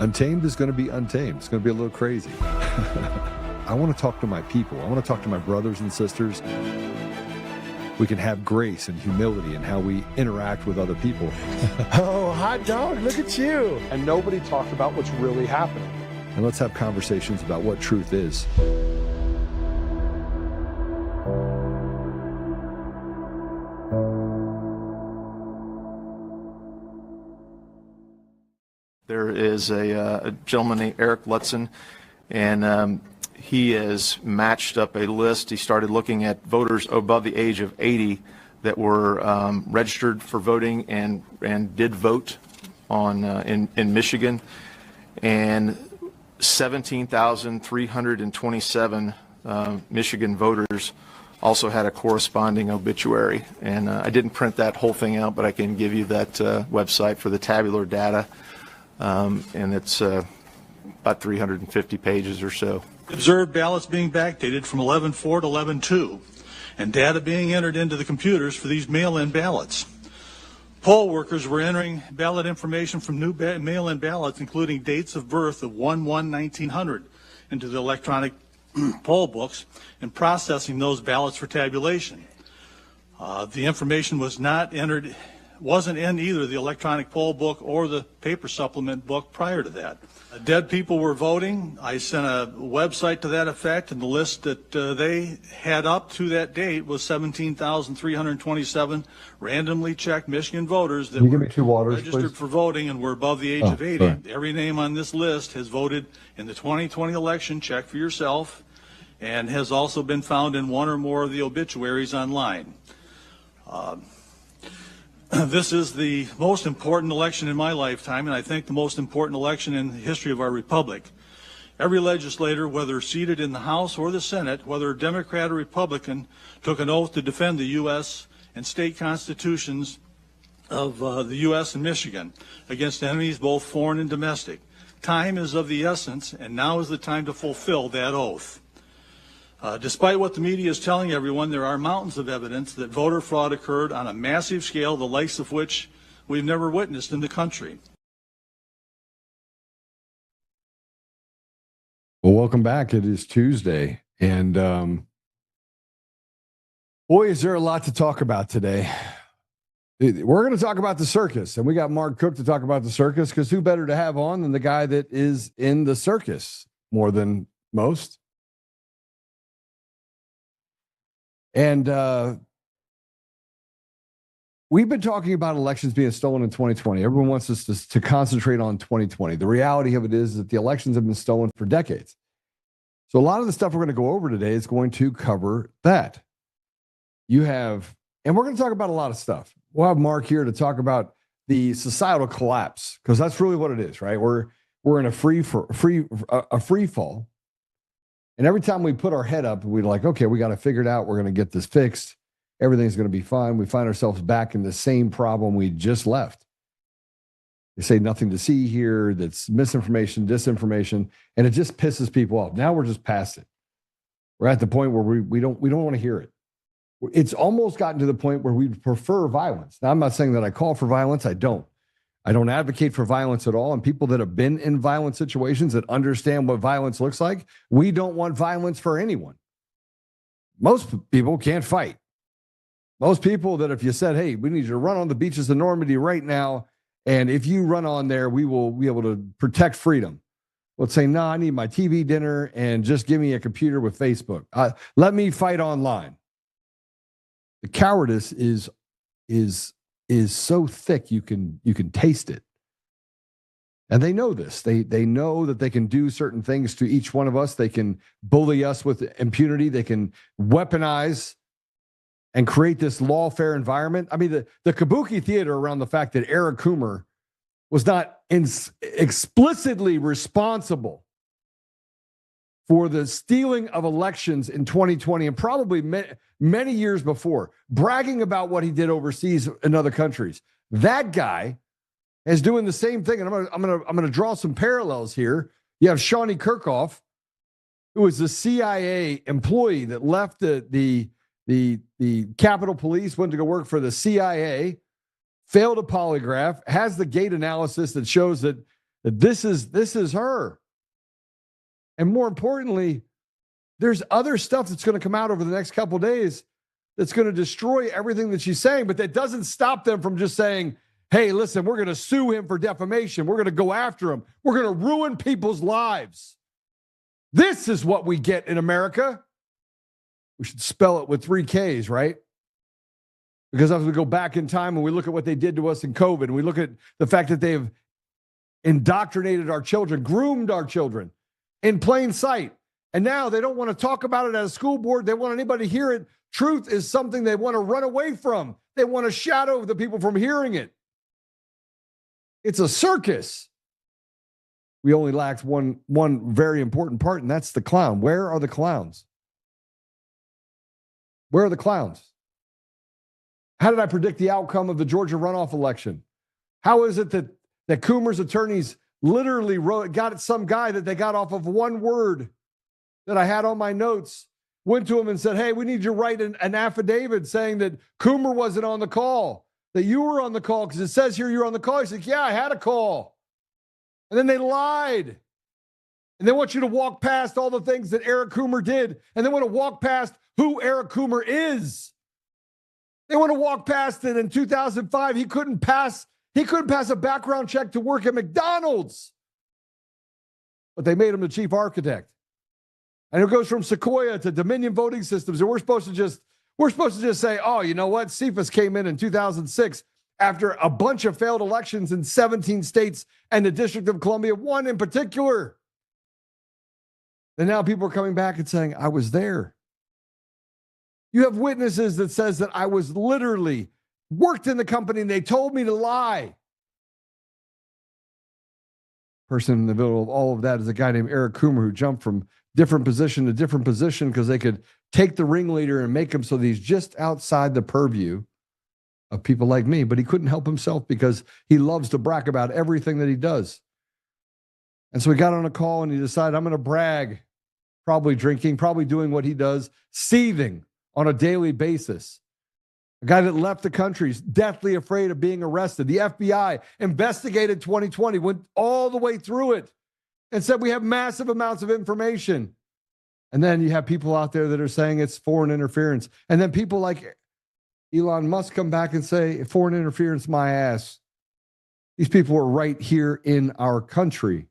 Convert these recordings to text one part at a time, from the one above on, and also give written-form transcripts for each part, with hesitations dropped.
Untamed is going to be untamed. It's going to be a little crazy. I want to talk to my people. I want to talk to my brothers and sisters. We can have grace and humility in how we interact with other people. Oh, hot dog, look at you. And nobody talked about what's really happening. And let's have conversations about what truth is. There is a gentleman named Eric Lutzen, and he has matched up a list. He started looking at voters above the age of 80 that were registered for voting and did vote on in Michigan, and 17,327 Michigan voters also had a corresponding obituary. And I didn't print that whole thing out, but I can give you that website for the tabular data. And it's about 350 pages or so. Observed ballots being backdated from 11/4 to 11/2, and data being entered into the computers for these mail-in ballots. Poll workers were entering ballot information from new mail-in ballots, including dates of birth of 1/1/1900, into the electronic poll books and processing those ballots for tabulation. The information wasn't in either the electronic poll book or the paper supplement book prior to that. Dead people were voting. I sent a website to that effect, and the list that they had up to that date was 17,327 randomly checked Michigan voters that were registered for voting and were above the age of 80. Sorry. Every name on this list has voted in the 2020 election. Check for yourself, and has also been found in one or more of the obituaries online. This is the most important election in my lifetime, and I think the most important election in the history of our republic. Every legislator, whether seated in the House or the Senate, whether Democrat or Republican, took an oath to defend the U.S. and state constitutions of the U.S. and Michigan against enemies both foreign and domestic. Time is of the essence, and now is the time to fulfill that oath. Despite what the media is telling everyone, there are mountains of evidence that voter fraud occurred on a massive scale, the likes of which we've never witnessed in the country. Well, welcome back. It is Tuesday, and boy, is there a lot to talk about today. We're going to talk about the circus, and we got Mark Cook to talk about the circus, because who better to have on than the guy that is in the circus more than most? And we've been talking about elections being stolen in 2020. Everyone wants us to concentrate on 2020. The reality of it is that the elections have been stolen for decades. So a lot of the stuff we're going to go over today is going to cover that. And we're going to talk about a lot of stuff. We'll have Mark here to talk about the societal collapse, because that's really what it is, right? We're in a free fall. And every time we put our head up, we're like, okay, we got to figure it out. We're going to get this fixed. Everything's going to be fine. We find ourselves back in the same problem we just left. They say nothing to see here. That's misinformation, disinformation, and it just pisses people off. Now we're just past it. We're at the point where we don't want to hear it. It's almost gotten to the point where we prefer violence. Now, I'm not saying that I call for violence. I don't advocate for violence at all. And people that have been in violent situations that understand what violence looks like, we don't want violence for anyone. Most people can't fight. Most people that if you said, hey, we need you to run on the beaches of Normandy right now, and if you run on there, we will be able to protect freedom. Let's say, no, I need my TV dinner and just give me a computer with Facebook. Let me fight online. The cowardice is so thick you can taste it. And they know this. They know that they can do certain things to each one of us. They can bully us with impunity. They can weaponize and create this lawfare environment. I mean, the kabuki theater around the fact that Eric Coomer was not explicitly responsible for the stealing of elections in 2020 and probably many years before, bragging about what he did overseas in other countries. That guy is doing the same thing, and I'm gonna draw some parallels here. You have Shawnee Kirkhoff, who was the CIA employee that left the Capitol Police, went to go work for the CIA, failed a polygraph, has the gait analysis that shows that that this is her. And more importantly, there's other stuff that's going to come out over the next couple of days that's going to destroy everything that she's saying, but that doesn't stop them from just saying, hey, listen, we're going to sue him for defamation. We're going to go after him. We're going to ruin people's lives. This is what we get in America. We should spell it with 3 Ks, right? Because as we go back in time and we look at what they did to us in COVID, and we look at the fact that they've indoctrinated our children, groomed our children in plain sight. And now they don't want to talk about it at a school board. They want anybody to hear it. Truth is something they want to run away from. They want to shadow the people from hearing it. It's a circus. We only lacked one very important part, and that's the clown. Where are the clowns? Where are the clowns? How did I predict the outcome of the Georgia runoff election? How is it that Coomer's attorneys literally got some guy that they got off of one word that I had on my notes, went to him and said, hey, we need you to write an affidavit saying that Coomer wasn't on the call, that you were on the call, because it says here you're on the call. He said, yeah, I had a call. And then they lied. And they want you to walk past all the things that Eric Coomer did, and they want to walk past who Eric Coomer is. They want to walk past that in 2005, he couldn't pass a background check to work at McDonald's. But they made him the chief architect. And it goes from Sequoia to Dominion voting systems. And we're supposed to just say, oh, you know what? CFIUS came in 2006 after a bunch of failed elections in 17 states and the District of Columbia, one in particular. And now people are coming back and saying, I was there. You have witnesses that says that I was literally worked in the company and they told me to lie. Person in the middle of all of that is a guy named Eric Coomer, who jumped from different position to different position because they could take the ringleader and make him so that he's just outside the purview of people like me. But he couldn't help himself because he loves to brag about everything that he does. And so he got on a call and he decided, I'm going to brag, probably drinking, probably doing what he does, seething on a daily basis. A guy that left the country, deathly afraid of being arrested. The FBI investigated 2020, went all the way through it, and said we have massive amounts of information. And then you have people out there that are saying it's foreign interference. And then people like Elon Musk come back and say, foreign interference, my ass. These people are right here in our country.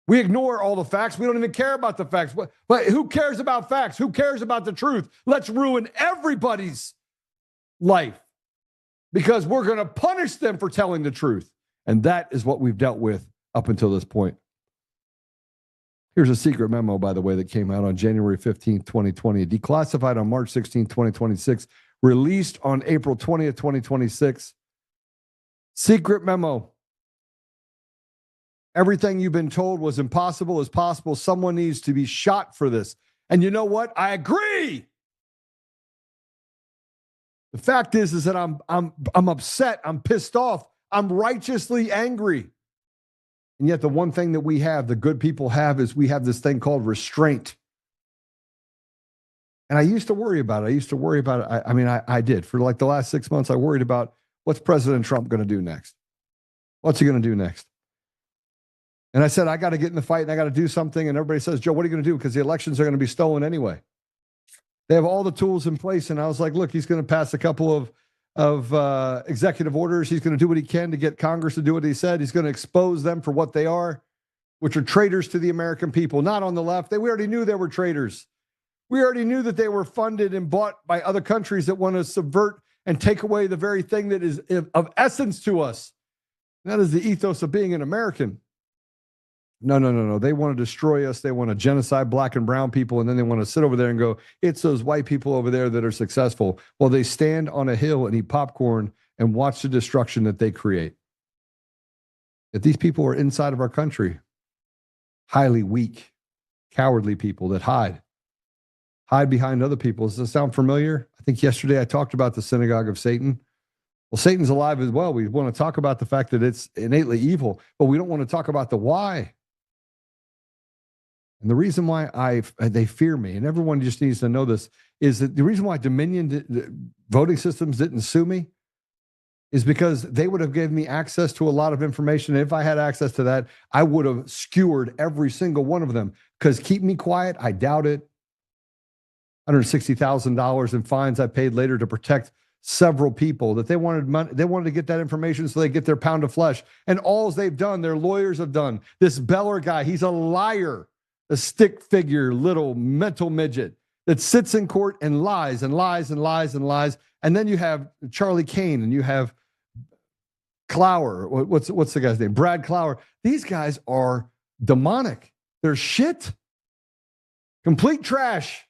We ignore all the facts. We don't even care about the facts. But who cares about facts? Who cares about the truth? Let's ruin everybody's life because we're going to punish them for telling the truth. And that is what we've dealt with up until this point. Here's a secret memo, by the way, that came out on January 15th, 2020, declassified on March 16th, 2026, released on April 20th, 2026. Secret memo. Everything you've been told was impossible is possible. Someone needs to be shot for this. And you know what? I agree. The fact is that I'm upset. I'm pissed off. I'm righteously angry. And yet the one thing that we have, the good people have, is we have this thing called restraint. And I used to worry about it. I did. For like the last 6 months, I worried about what's President Trump going to do next? What's he going to do next? And I said, I got to get in the fight and I got to do something. And everybody says, Joe, what are you going to do? Because the elections are going to be stolen anyway. They have all the tools in place. And I was like, look, he's going to pass a couple of executive orders. He's going to do what he can to get Congress to do what he said. He's going to expose them for what they are, which are traitors to the American people, not on the left. We already knew they were traitors. We already knew that they were funded and bought by other countries that want to subvert and take away the very thing that is of essence to us. And that is the ethos of being an American. No. They want to destroy us. They want to genocide black and brown people. And then they want to sit over there and go, it's those white people over there that are successful. Well, they stand on a hill and eat popcorn and watch the destruction that they create. That these people are inside of our country, highly weak, cowardly people that hide behind other people. Does this sound familiar? I think yesterday I talked about the synagogue of Satan. Well, Satan's alive as well. We want to talk about the fact that it's innately evil, but we don't want to talk about the why. And the reason why they fear me, and everyone just needs to know this, is that the reason why Dominion voting systems didn't sue me is because they would have given me access to a lot of information. And if I had access to that, I would have skewered every single one of them. Because keep me quiet, I doubt it. $160,000 in fines I paid later to protect several people that they wanted money. They wanted to get that information so they get their pound of flesh. And all they've done, their lawyers have done. This Beller guy, he's a liar, a stick figure, little mental midget that sits in court and lies and lies and lies and lies. And then you have Charlie Kane and you have Clower. What's the guy's name? Brad Clower. These guys are demonic. They're shit. Complete trash.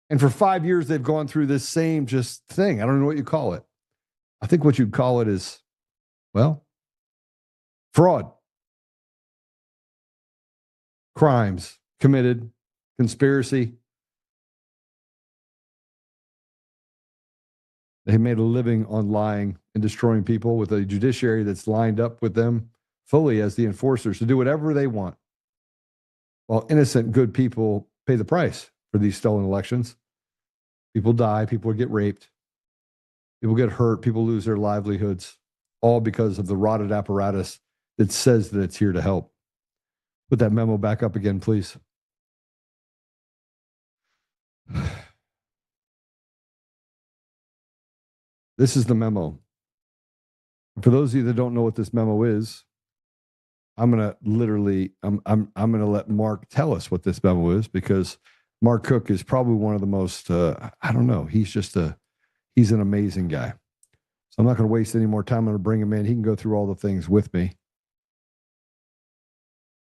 And for 5 years, they've gone through this same just thing. I don't know what you call it. I think what you'd call it is, well, fraud. Crimes committed, conspiracy. They made a living on lying and destroying people with a judiciary that's lined up with them fully as the enforcers to do whatever they want. While innocent, good people pay the price for these stolen elections. People die, people get raped, people get hurt, people lose their livelihoods, all because of the rotted apparatus that says that it's here to help. Put that memo back up again, please. This is the memo. For those of you that don't know what this memo is, I'm gonna let Mark tell us what this memo is, because Mark Cook is probably one of the most I don't know. He's an amazing guy. So I'm not going to waste any more time. I'm going to bring him in. He can go through all the things with me.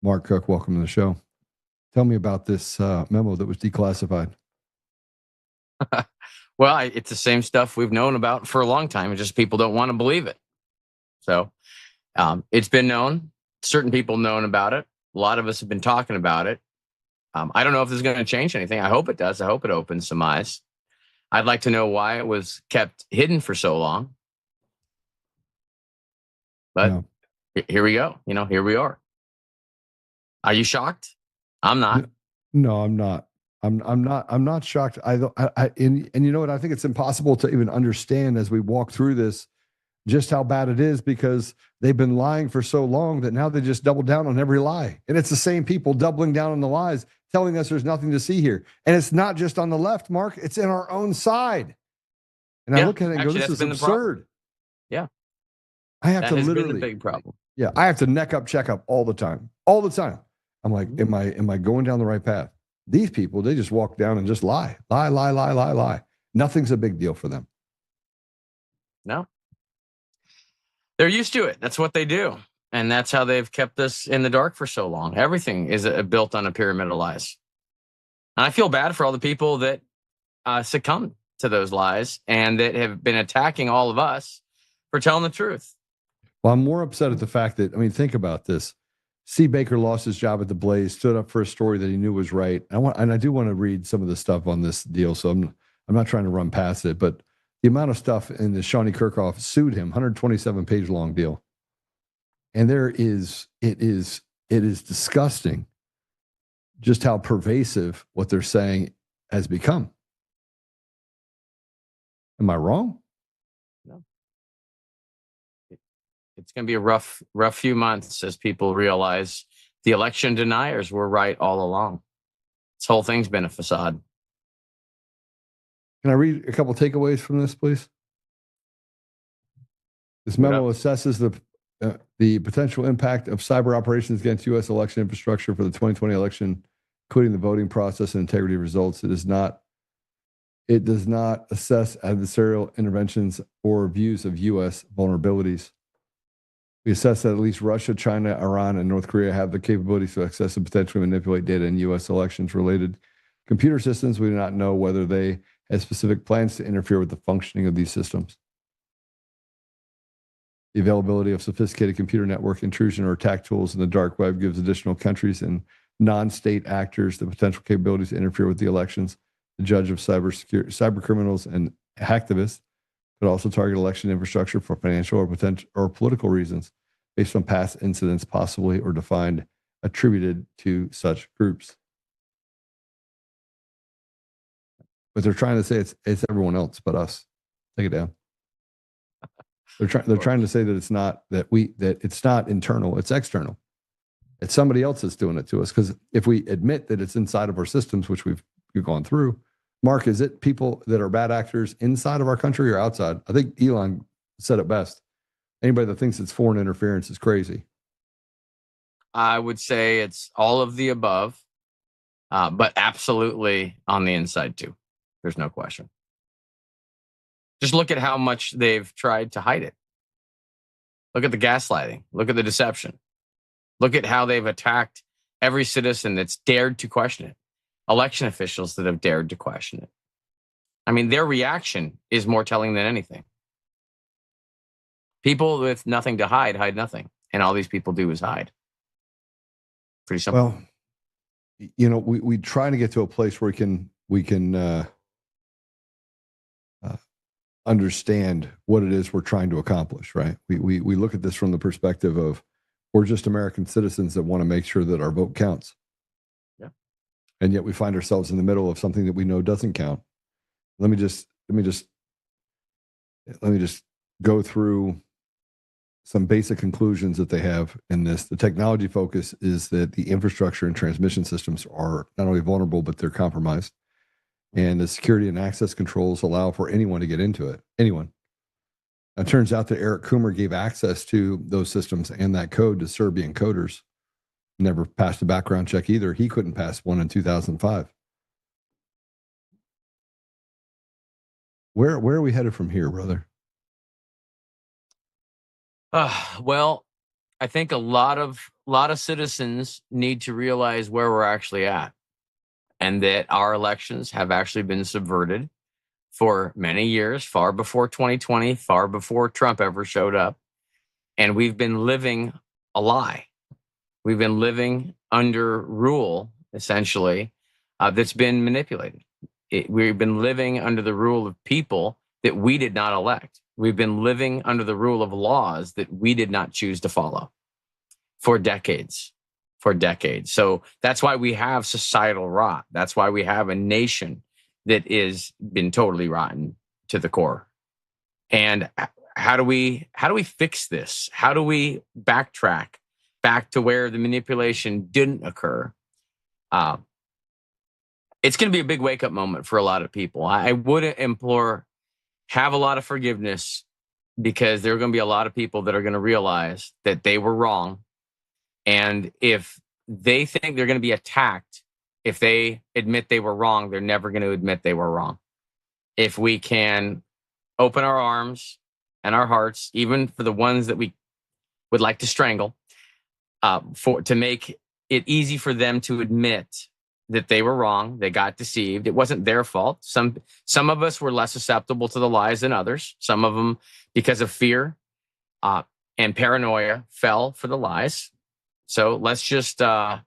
Mark Cook, welcome to the show. Tell me about this memo that was declassified. Well, it's the same stuff we've known about for a long time. It's just people don't want to believe it. So it's been known. Certain people known about it. A lot of us have been talking about it. I don't know if this is going to change anything. I hope it does. I hope it opens some eyes. I'd like to know why it was kept hidden for so long. But here we go. Here we are. Are you shocked? I'm not. No, I'm not. I'm not shocked. And you know what? I think it's impossible to even understand as we walk through this just how bad it is, because they've been lying for so long that now they just double down on every lie. And it's the same people doubling down on the lies, telling us there's nothing to see here. And it's not just on the left, Mark. It's in our own side. And I look at it and go, this is absurd. Yeah. I have that to has literally been the big problem. Yeah. I have to neck up, check up all the time. All the time. I'm like, am I going down the right path? These people, they just walk down and just lie. Lie. Nothing's a big deal for them. No. They're used to it. That's what they do. And that's how they've kept us in the dark for so long. Everything is built on a pyramid of lies. And I feel bad for all the people that succumb to those lies and that have been attacking all of us for telling the truth. Well, I'm more upset at the fact that, think about this. C. Baker lost his job at the Blaze, stood up for a story that he knew was right. I do want to read some of the stuff on this deal, so I'm not trying to run past it, but the amount of stuff in the Shawnee Kirkhoff sued him, 127-page long deal. And it is disgusting just how pervasive what they're saying has become. Am I wrong? No. It's going to be a rough few months as people realize the election deniers were right all along. This whole thing's been a facade. Can I read a couple takeaways from this, please? This memo assesses the potential impact of cyber operations against U.S. election infrastructure for the 2020 election, including the voting process and integrity of results. It does not assess adversarial interventions or views of U.S. vulnerabilities. We assess that at least Russia, China, Iran, and North Korea have the capabilities to access and potentially manipulate data in U.S. elections-related computer systems. We do not know whether they have specific plans to interfere with the functioning of these systems. The availability of sophisticated computer network intrusion or attack tools in the dark web gives additional countries and non-state actors the potential capabilities to interfere with the elections. The judge of cyber criminals and hacktivists could also target election infrastructure for financial or potential or political reasons based on past incidents, possibly or defined attributed to such groups. But they're trying to say it's everyone else but us. Take it down. They're trying to say that it's not that it's not internal, it's external. It's somebody else that's doing it to us. Because if we admit that it's inside of our systems, which we've gone through, Mark, is it people that are bad actors inside of our country or outside? I think Elon said it best. Anybody that thinks it's foreign interference is crazy. I would say it's all of the above, but absolutely on the inside too. There's no question. Just look at how much they've tried to hide it. Look at the gaslighting. Look at the deception. Look at how they've attacked every citizen that's dared to question it. Election officials that have dared to question it. I mean, their reaction is more telling than anything. People with nothing to hide nothing. And all these people do is hide. Pretty simple. Well, you know, we try to get to a place where we can understand what it is we're trying to accomplish, right? We look at this from the perspective of we're just American citizens that want to make sure that our vote counts. Yeah. And yet we find ourselves in the middle of something that we know doesn't count. Let me just go through some basic conclusions that they have in this. The technology focus is that the infrastructure and transmission systems are not only vulnerable, but they're compromised. And the security and access controls allow for anyone to get into it. Anyone. It turns out that Eric Coomer gave access to those systems and that code to Serbian coders. Never passed a background check either. He couldn't pass one in 2005. Where are we headed from here, brother? Well, I think a lot of citizens need to realize where we're actually at, and that our elections have actually been subverted for many years, far before 2020, far before Trump ever showed up. And we've been living a lie. We've been living under rule, essentially, that's been manipulated. We've been living under the rule of people that we did not elect. We've been living under the rule of laws that we did not choose to follow for decades. So that's why we have societal rot. That's why we have a nation that is been totally rotten to the core. And how do we fix this? How do we backtrack back to where the manipulation didn't occur? It's going to be a big wake-up moment for a lot of people. I would implore, have a lot of forgiveness, because there are going to be a lot of people that are going to realize that they were wrong. And if they think they're going to be attacked, if they admit they were wrong, they're never going to admit they were wrong. If we can open our arms and our hearts, even for the ones that we would like to strangle, to make it easy for them to admit that they were wrong, they got deceived. It wasn't their fault. Some of us were less susceptible to the lies than others. Some of them, because of fear and paranoia, fell for the lies. So let's let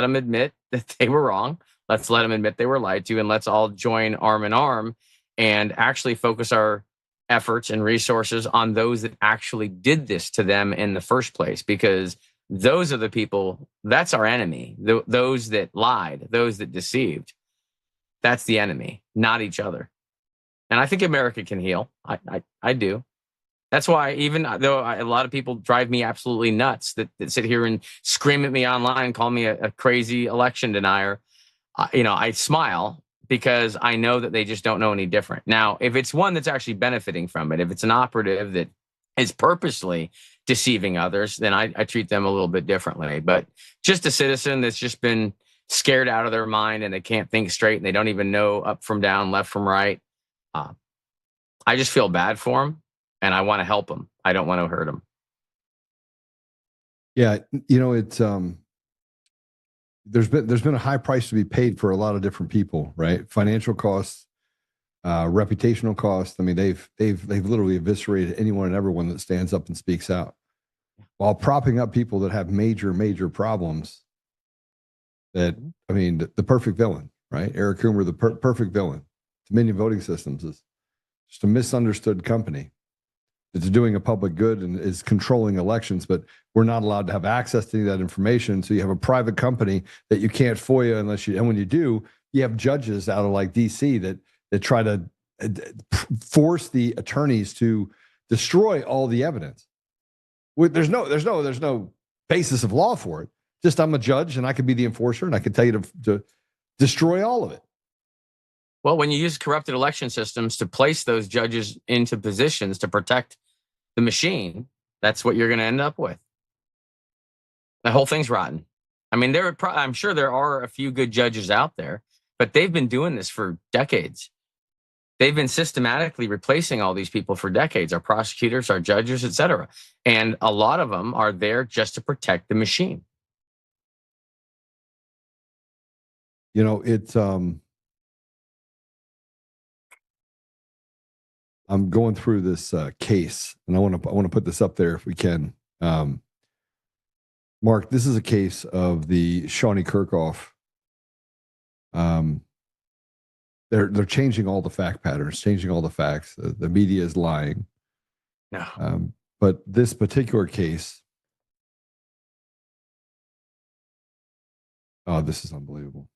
them admit that they were wrong. Let's let them admit they were lied to, and let's all join arm in arm and actually focus our efforts and resources on those that actually did this to them in the first place, because those are the people, that's our enemy. Those that lied, those that deceived, that's the enemy, not each other. And I think America can heal. I do. That's why, even though a lot of people drive me absolutely nuts that sit here and scream at me online, call me a crazy election denier, I smile, because I know that they just don't know any different. Now, if it's one that's actually benefiting from it, if it's an operative that is purposely deceiving others, then I treat them a little bit differently. But just a citizen that's just been scared out of their mind and they can't think straight and they don't even know up from down, left from right, I just feel bad for them, and I want to help them. I don't want to hurt them. Yeah, it's there's been a high price to be paid for a lot of different people, right? Financial costs, reputational costs. I mean, they've literally eviscerated anyone and everyone that stands up and speaks out, while propping up people that have major problems. That, I mean, the perfect villain, right? Eric Coomer, the perfect villain. Dominion Voting Systems is just a misunderstood company that's doing a public good and is controlling elections, but we're not allowed to have access to any of that information. So you have a private company that you can't FOIA and when you do, you have judges out of like DC that try to force the attorneys to destroy all the evidence. There's no basis of law for it. Just I'm a judge and I could be the enforcer and I could tell you to destroy all of it. Well, when you use corrupted election systems to place those judges into positions to protect the machine, that's what you're going to end up with. The whole thing's rotten. I mean, I'm sure there are a few good judges out there, but they've been doing this for decades. They've been systematically replacing all these people for decades, our prosecutors, our judges, et cetera. And a lot of them are there just to protect the machine. You know, it's I'm going through this case, and I want to put this up there if we can. Mark, this is a case of the Shawnee Kirkhoff. They're changing all the fact patterns, changing all the facts. The media is lying. No. But this particular case, oh, this is unbelievable.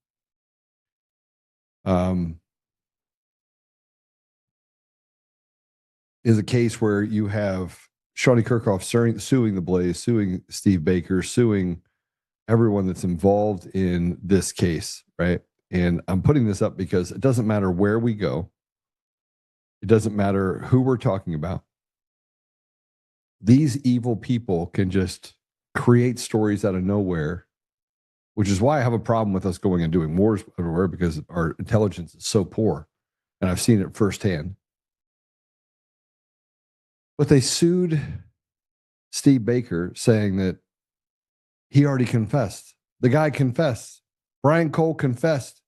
Is a case where you have Shawnee Kirkhoff suing the Blaze, suing Steve Baker, suing everyone that's involved in this case, right? And I'm putting this up because it doesn't matter where we go. It doesn't matter who we're talking about. These evil people can just create stories out of nowhere, which is why I have a problem with us going and doing wars everywhere, because our intelligence is so poor. And I've seen it firsthand. But they sued Steve Baker saying that he already confessed. The guy confessed. Brian Cole confessed.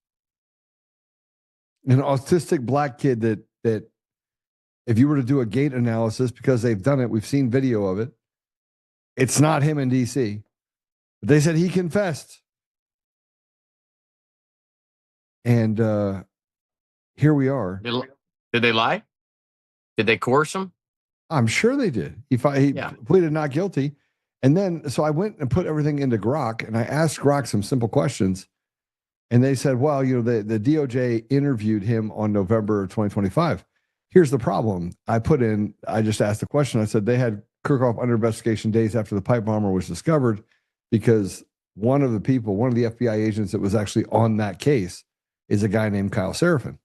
An autistic black kid that if you were to do a gait analysis, because they've done it, we've seen video of it, it's not him in DC. But they said he confessed. And here we are. Did they lie? Did they coerce him? I'm sure they did. He pleaded not guilty. And then, so I went and put everything into Grok, and I asked Grok some simple questions. And they said, well, you know, the DOJ interviewed him on November of 2025. Here's the problem. I just asked the question. I said, they had Kirkhoff under investigation days after the pipe bomber was discovered, because one of the FBI agents that was actually on that case is a guy named Kyle Seraphin.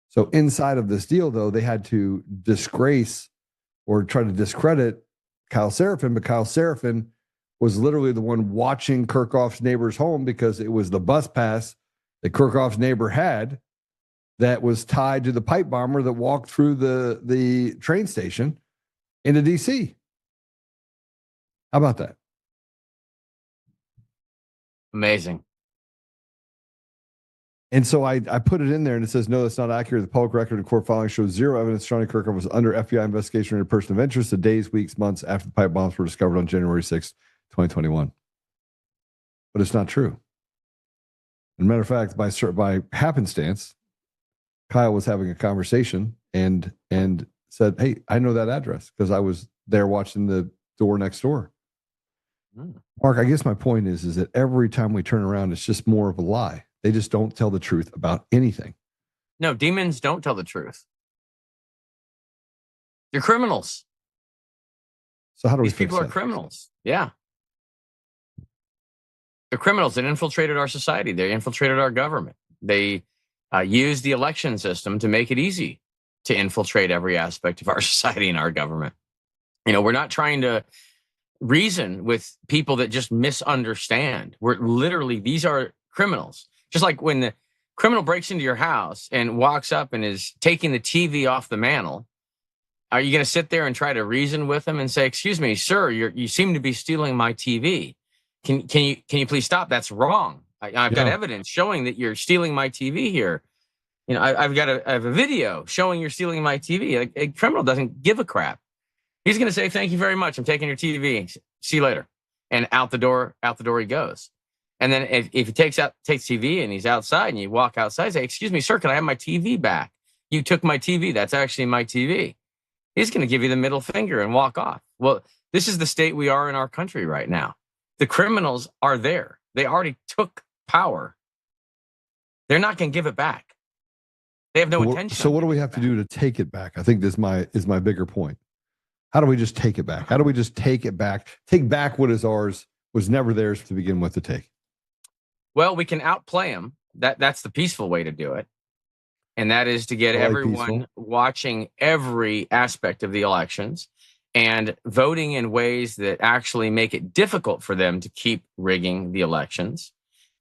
So inside of this deal, though, they had to disgrace or try to discredit Kyle Seraphin, but Kyle Seraphin was literally the one watching Kirkhoff's neighbor's home, because it was the bus pass that Kirkhoff's neighbor had that was tied to the pipe bomber that walked through the train station into DC. How about that? Amazing. And so I put it in there, and it says, no, that's not accurate. The public record and court filing shows zero evidence Shawnee Kirkhoff was under FBI investigation or a person of interest the days, weeks, months after the pipe bombs were discovered on January 6th, 2021. But it's not true. As a matter of fact, by happenstance, Kyle was having a conversation and said, hey, I know that address because I was there watching the door next door. Mark, I guess my point is that every time we turn around, it's just more of a lie. They just don't tell the truth about anything. No, demons don't tell the truth. They're criminals. So how do we These people are criminals. Yeah. They're criminals that infiltrated our society. They infiltrated our government. They used the election system to make it easy to infiltrate every aspect of our society and our government. You know, we're not trying to reason with people that just misunderstand. These are criminals. Just like when the criminal breaks into your house and walks up and is taking the TV off the mantle, are you going to sit there and try to reason with him and say, excuse me, sir, you seem to be stealing my TV. Can you please stop? That's wrong. I've got evidence showing that you're stealing my TV here. You know, I have a video showing you're stealing my TV. Like, a criminal doesn't give a crap. He's going to say, thank you very much. I'm taking your TV. See you later. And out the door he goes. And then if he takes TV and he's outside and you walk outside, say, excuse me, sir, can I have my TV back? You took my TV. That's actually my TV. He's going to give you the middle finger and walk off. Well, this is the state we are in our country right now. The criminals are there. They already took power. They're not going to give it back. They have no intention. So what do we have to do to take it back? I think this is my bigger point. How do we just take it back? How do we just take it back? Take back what is ours, was never theirs to begin with to take. Well, we can outplay them. That's the peaceful way to do it. And that is to get everyone watching every aspect of the elections and voting in ways that actually make it difficult for them to keep rigging the elections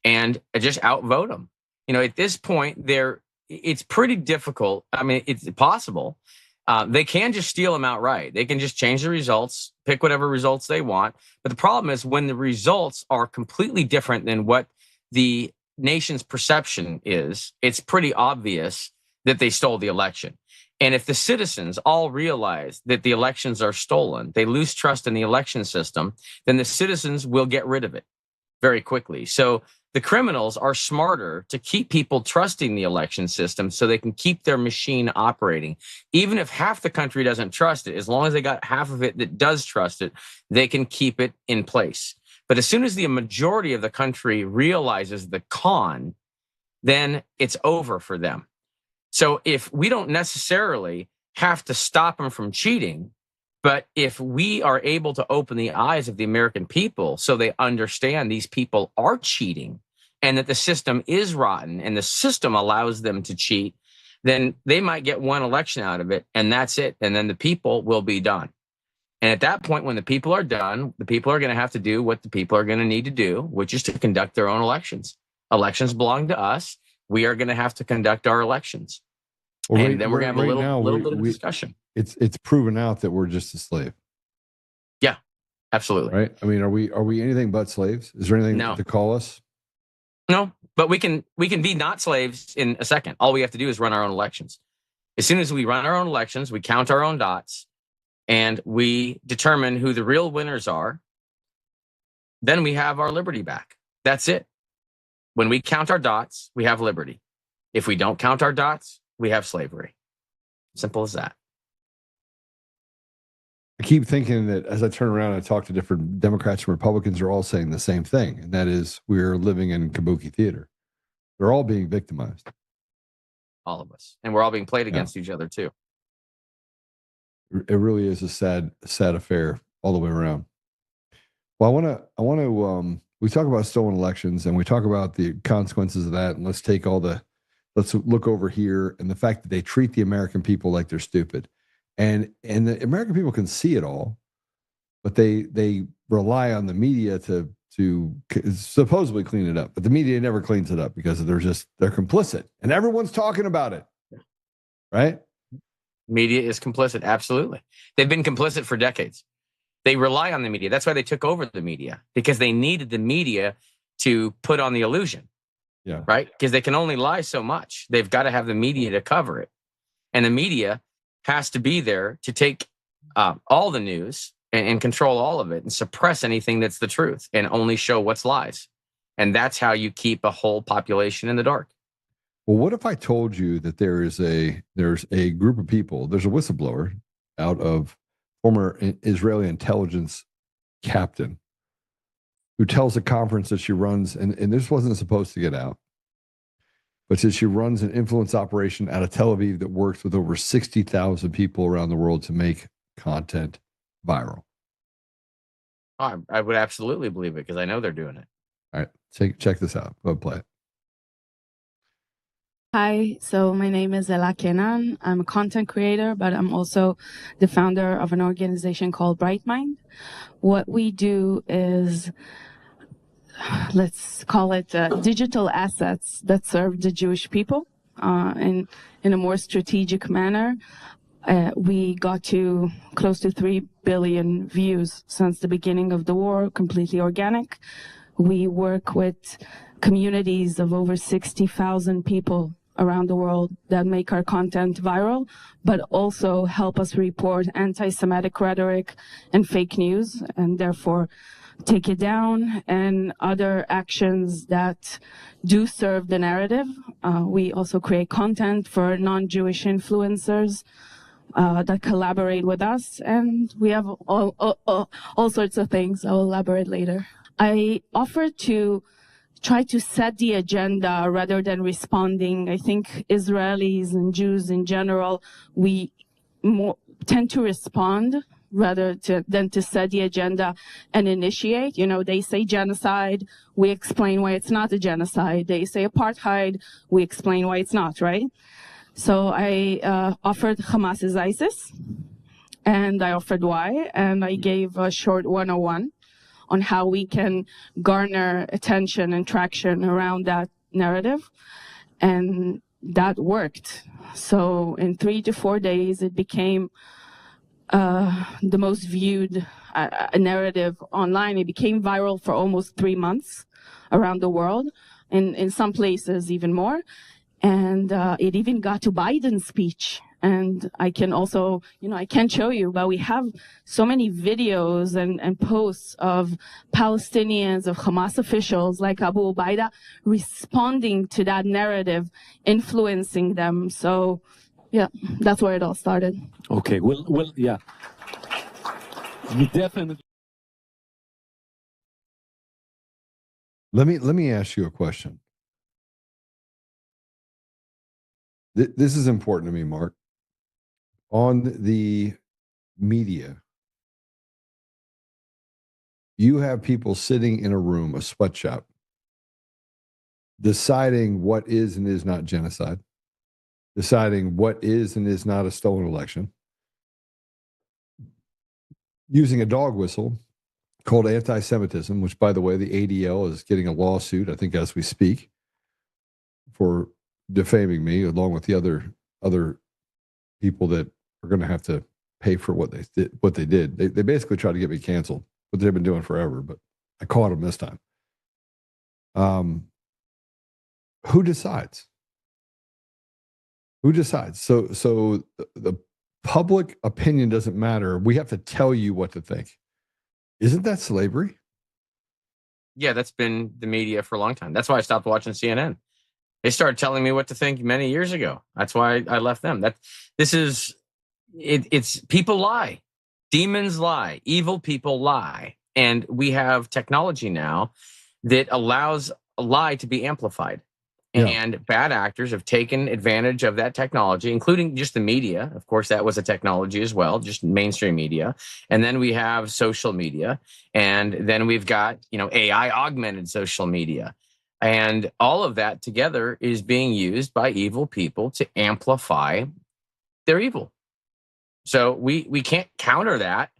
and just outvote them. You know, at this point, it's pretty difficult. I mean, it's possible. They can just steal them outright. They can just change the results, pick whatever results they want. But the problem is when the results are completely different than what the nation's perception is, it's pretty obvious that they stole the election. And if the citizens all realize that the elections are stolen, they lose trust in the election system, then the citizens will get rid of it very quickly. So the criminals are smarter to keep people trusting the election system so they can keep their machine operating. Even if half the country doesn't trust it, as long as they got half of it that does trust it, they can keep it in place. But as soon as the majority of the country realizes the con, then it's over for them. So if we don't necessarily have to stop them from cheating, but if we are able to open the eyes of the American people so they understand these people are cheating and that the system is rotten and the system allows them to cheat, then they might get one election out of it and that's it. And then the people will be done. And at that point, when the people are done, the people are going to have to do what the people are going to need to do, which is to conduct their own elections. Elections belong to us. We are going to have to conduct our elections. Well, and then we're going to have a little bit of discussion. It's proven out that we're just a slave. Yeah, absolutely. Right? I mean, are we anything but slaves? Is there anything to call us? No, but we can be not slaves in a second. All we have to do is run our own elections. As soon as we run our own elections, we count our own dots, and we determine who the real winners are, then we have our liberty back. That's it. When we count our dots, we have liberty. If we don't count our dots, we have slavery. Simple as that. I keep thinking that as I turn around and I talk to different Democrats and Republicans, are all saying the same thing, and that is we're living in kabuki theater. They're all being victimized. All of us. And we're all being played against each other, too. It really is a sad affair all the way around. Well, I want to we talk about stolen elections and we talk about the consequences of that, and let's look over here and the fact that they treat the American people like they're stupid. And the American people can see it all, but they rely on the media to supposedly clean it up. But the media never cleans it up because they're complicit and everyone's talking about it. Right? Media is complicit. Absolutely. They've been complicit for decades. They rely on the media. That's why they took over the media, because they needed the media to put on the illusion. Yeah. Right? Because they can only lie so much. They've got to have the media to cover it. And the media has to be there to take all the news and control all of it and suppress anything that's the truth and only show what's lies. And that's how you keep a whole population in the dark. Well, what if I told you that there's a group of people, there's a whistleblower out of former Israeli intelligence captain who tells a conference that she runs, and this wasn't supposed to get out, but says she runs an influence operation out of Tel Aviv that works with over 60,000 people around the world to make content viral. I would absolutely believe it because I know they're doing it. All right, check this out. Go play it. Hi, so my name is Ella Kenan. I'm a content creator, but I'm also the founder of an organization called Brightmind. What we do is, let's call it digital assets that serve the Jewish people in a more strategic manner. We got to close to 3 billion views since the beginning of the war, completely organic. We work with communities of over 60,000 people around the world that make our content viral, but also help us report anti-Semitic rhetoric and fake news, and therefore take it down, and other actions that do serve the narrative. We also create content for non-Jewish influencers that collaborate with us, and we have all sorts of things. I'll elaborate later. I offer to try to set the agenda rather than responding. I think Israelis and Jews in general, we tend to respond rather than to set the agenda and initiate. You know, they say genocide, we explain why it's not a genocide. They say apartheid, we explain why it's not, right? So I offered Hamas is ISIS, and I offered why, and I gave a short 101 on how we can garner attention and traction around that narrative. And that worked. So in 3 to 4 days, it became the most viewed narrative online. It became viral for almost 3 months around the world, and in some places even more. And it even got to Biden's speech. And I can also, you know, I can't show you, but we have so many videos and posts of Palestinians, of Hamas officials like Abu Ubaida responding to that narrative, influencing them. So, yeah, that's where it all started. Okay, well, yeah. You definitely. Let me ask you a question. This is important to me, Mark. On the media, you have people sitting in a room, a sweatshop, deciding what is and is not genocide, deciding what is and is not a stolen election, using a dog whistle called anti-Semitism, which, by the way, the ADL is getting a lawsuit, I think, as we speak, for defaming me, along with the other people that are going to have to pay for what they did. They basically tried to get me canceled, what they've been doing forever, but I caught them this time. Who decides? Who decides? So the public opinion doesn't matter. We have to tell you what to think. Isn't that slavery? Yeah, that's been the media for a long time. That's why I stopped watching CNN. They started telling me what to think many years ago. That's why I left them. It's people lie. Demons lie. Evil people lie. And we have technology now that allows a lie to be amplified. Yeah. And bad actors have taken advantage of that technology, including just the media. Of course, that was a technology as well, just mainstream media. And then we have social media. And then we've got, AI augmented social media. And all of that together is being used by evil people to amplify their evil. So we can't counter that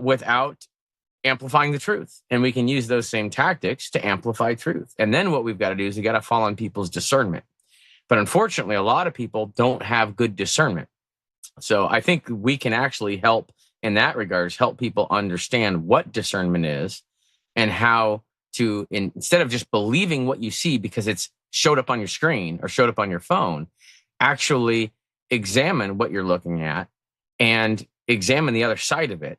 without amplifying the truth. And we can use those same tactics to amplify truth. And then what we've got to do is we got to fall on people's discernment. But unfortunately, a lot of people don't have good discernment. So I think we can actually help in that regards, help people understand what discernment is and how to, instead of just believing what you see because it's showed up on your screen or showed up on your phone, actually examine what you're looking at and examine the other side of it,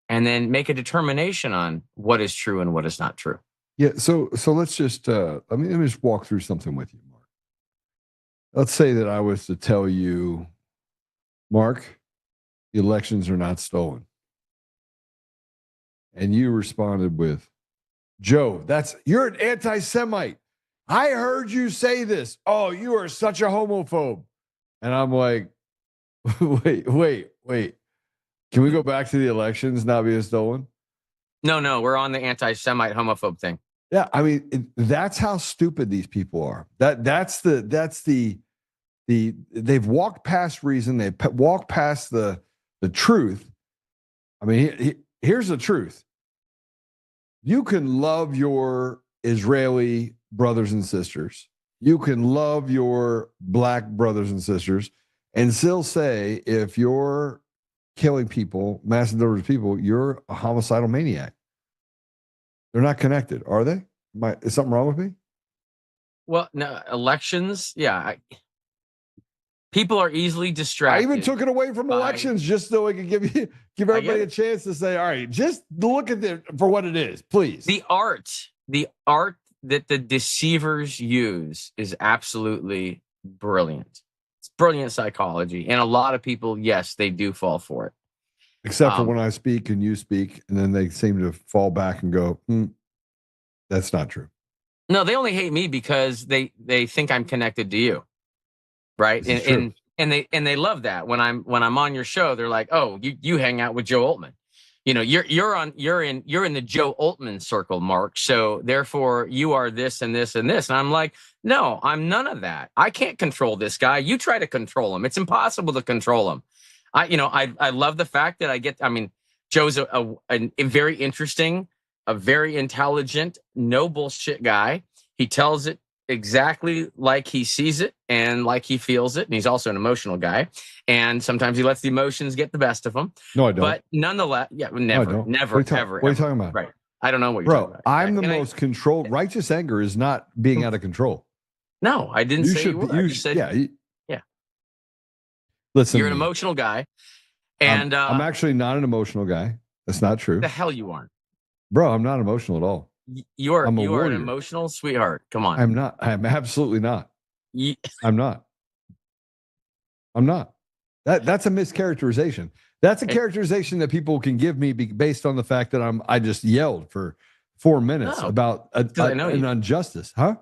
and then make a determination on what is true and what is not true. Yeah. So let's just let me just walk through something with you, Mark. Let's say that I was to tell you, Mark, the elections are not stolen, and you responded with, Joe, you're an anti-Semite. I heard you say this. Oh, you are such a homophobe. And I'm like, wait. Can we go back to the elections not being stolen? No, we're on the anti-Semite homophobe thing. Yeah, I mean, that's how stupid these people are. That's the they've walked past reason. They've walked past the truth. I mean, here's the truth. You can love your Israeli brothers and sisters. You can love your black brothers and sisters and still say, if you're killing people, massive numbers of people, you're a homicidal maniac. They're not connected, are they? Is something wrong with me? Well, no, elections, yeah. People are easily distracted. I even took it away from elections just so I could give everybody a chance to say, all right, just look at it for what it is, please. The art that the deceivers use is absolutely brilliant. It's brilliant psychology. And a lot of people, yes, they do fall for it. Except for when I speak and you speak, and then they seem to fall back and go, that's not true. No, they only hate me because they think I'm connected to you. Right. And they love that when I'm on your show. They're like, oh, you hang out with Joe Oltmann. You're in the Joe Oltmann circle, Mark. So therefore you are this and this and this. And I'm like, no, I'm none of that. I can't control this guy. You try to control him. It's impossible to control him. I love the fact that Joe's a very interesting, a very intelligent, no bullshit guy. He tells it exactly like he sees it and like he feels it. And he's also an emotional guy. And sometimes he lets the emotions get the best of him. No, I don't. But nonetheless, never, ever, ever. What are you talking about? Right. I don't know what you're talking about. I'm the most controlled. Righteous anger is not being out of control. No, I didn't say you were. I just said, yeah. Listen, you're an emotional guy. And I'm actually not an emotional guy. That's not true. The hell you aren't. Bro, I'm not emotional at all. You are an emotional sweetheart. Come on. I'm not. I'm absolutely not. I'm not. That's a mischaracterization. That's a characterization that people can give me based on the fact that I just yelled for 4 minutes about an injustice, huh?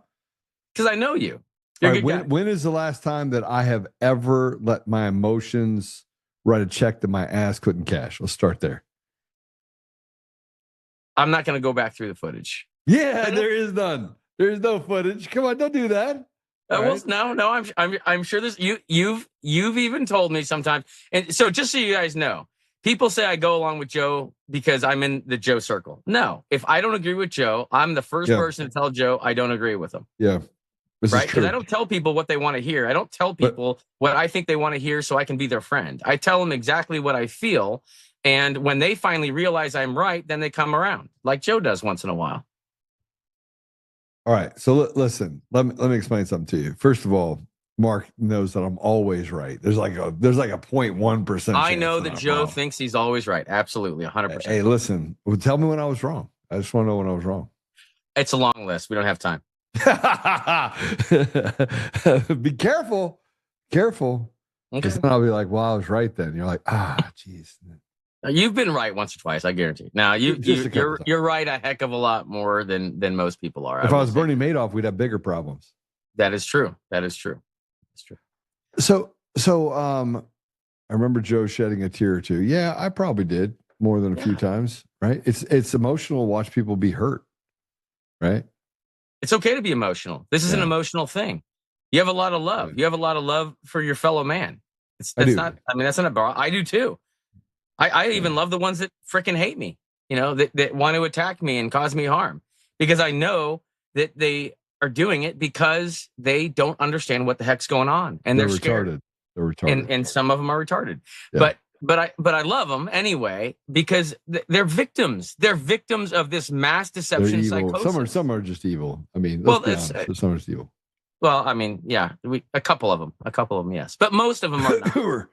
Because I know you. You're a good guy. When is the last time that I have ever let my emotions write a check that my ass couldn't cash? Let's start there. I'm not going to go back through the footage. Yeah, there is none. There's no footage. Come on, don't do that. No. I'm sure this. You've even told me sometimes. And so, just so you guys know, people say I go along with Joe because I'm in the Joe circle. No, if I don't agree with Joe, I'm the first person to tell Joe I don't agree with him. Yeah, right. Because I don't tell people what they want to hear. I don't tell people what I think they want to hear, so I can be their friend. I tell them exactly what I feel. And when they finally realize I'm right, then they come around like Joe does once in a while. All right. So listen, let me explain something to you. First of all, Mark knows that I'm always right. There's like a 0.1%. I know that Joe thinks he's always right. Absolutely. 100%. Hey, listen, tell me when I was wrong. I just want to know when I was wrong. It's a long list. We don't have time. Be careful. Careful. Because then I'll be like, well, I was right then. You're like, geez. You've been right once or twice, I guarantee. Now you're right a heck of a lot more than most people are. If I was Bernie Madoff, we'd have bigger problems. That is true. It's true. So I remember Joe shedding a tear or two. Yeah, I probably did more than a few times. Right? It's emotional to watch people be hurt. Right? It's okay to be emotional. This is an emotional thing. You have a lot of love. You have a lot of love for your fellow man. That's not a bar. I do too. I even love the ones that freaking hate me, that want to attack me and cause me harm, because I know that they are doing it because they don't understand what the heck's going on, and they're scared. They're retarded, and some of them are retarded. Yeah. But I love them anyway because they're victims. They're victims of this mass deception psychosis. Some are just evil. I mean, let's be honest, some are just evil. Well, I mean, yeah, a couple of them, yes, but most of them are not.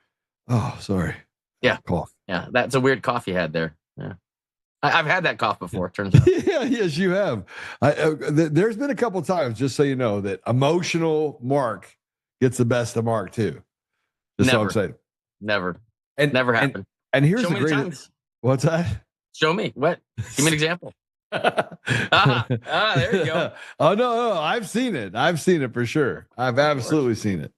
Oh, sorry. Yeah. Cough. Yeah. That's a weird cough you had there. Yeah. I've had that cough before, it turns out. Yeah, yes, you have. There's been a couple times, just so you know, that emotional Mark gets the best of Mark too. Just so I'm saying. Never happened. And here's the greatest. What's that? Show me. What? Give me an example. There you go. Oh, no. I've seen it. I've seen it for sure. I've absolutely seen it.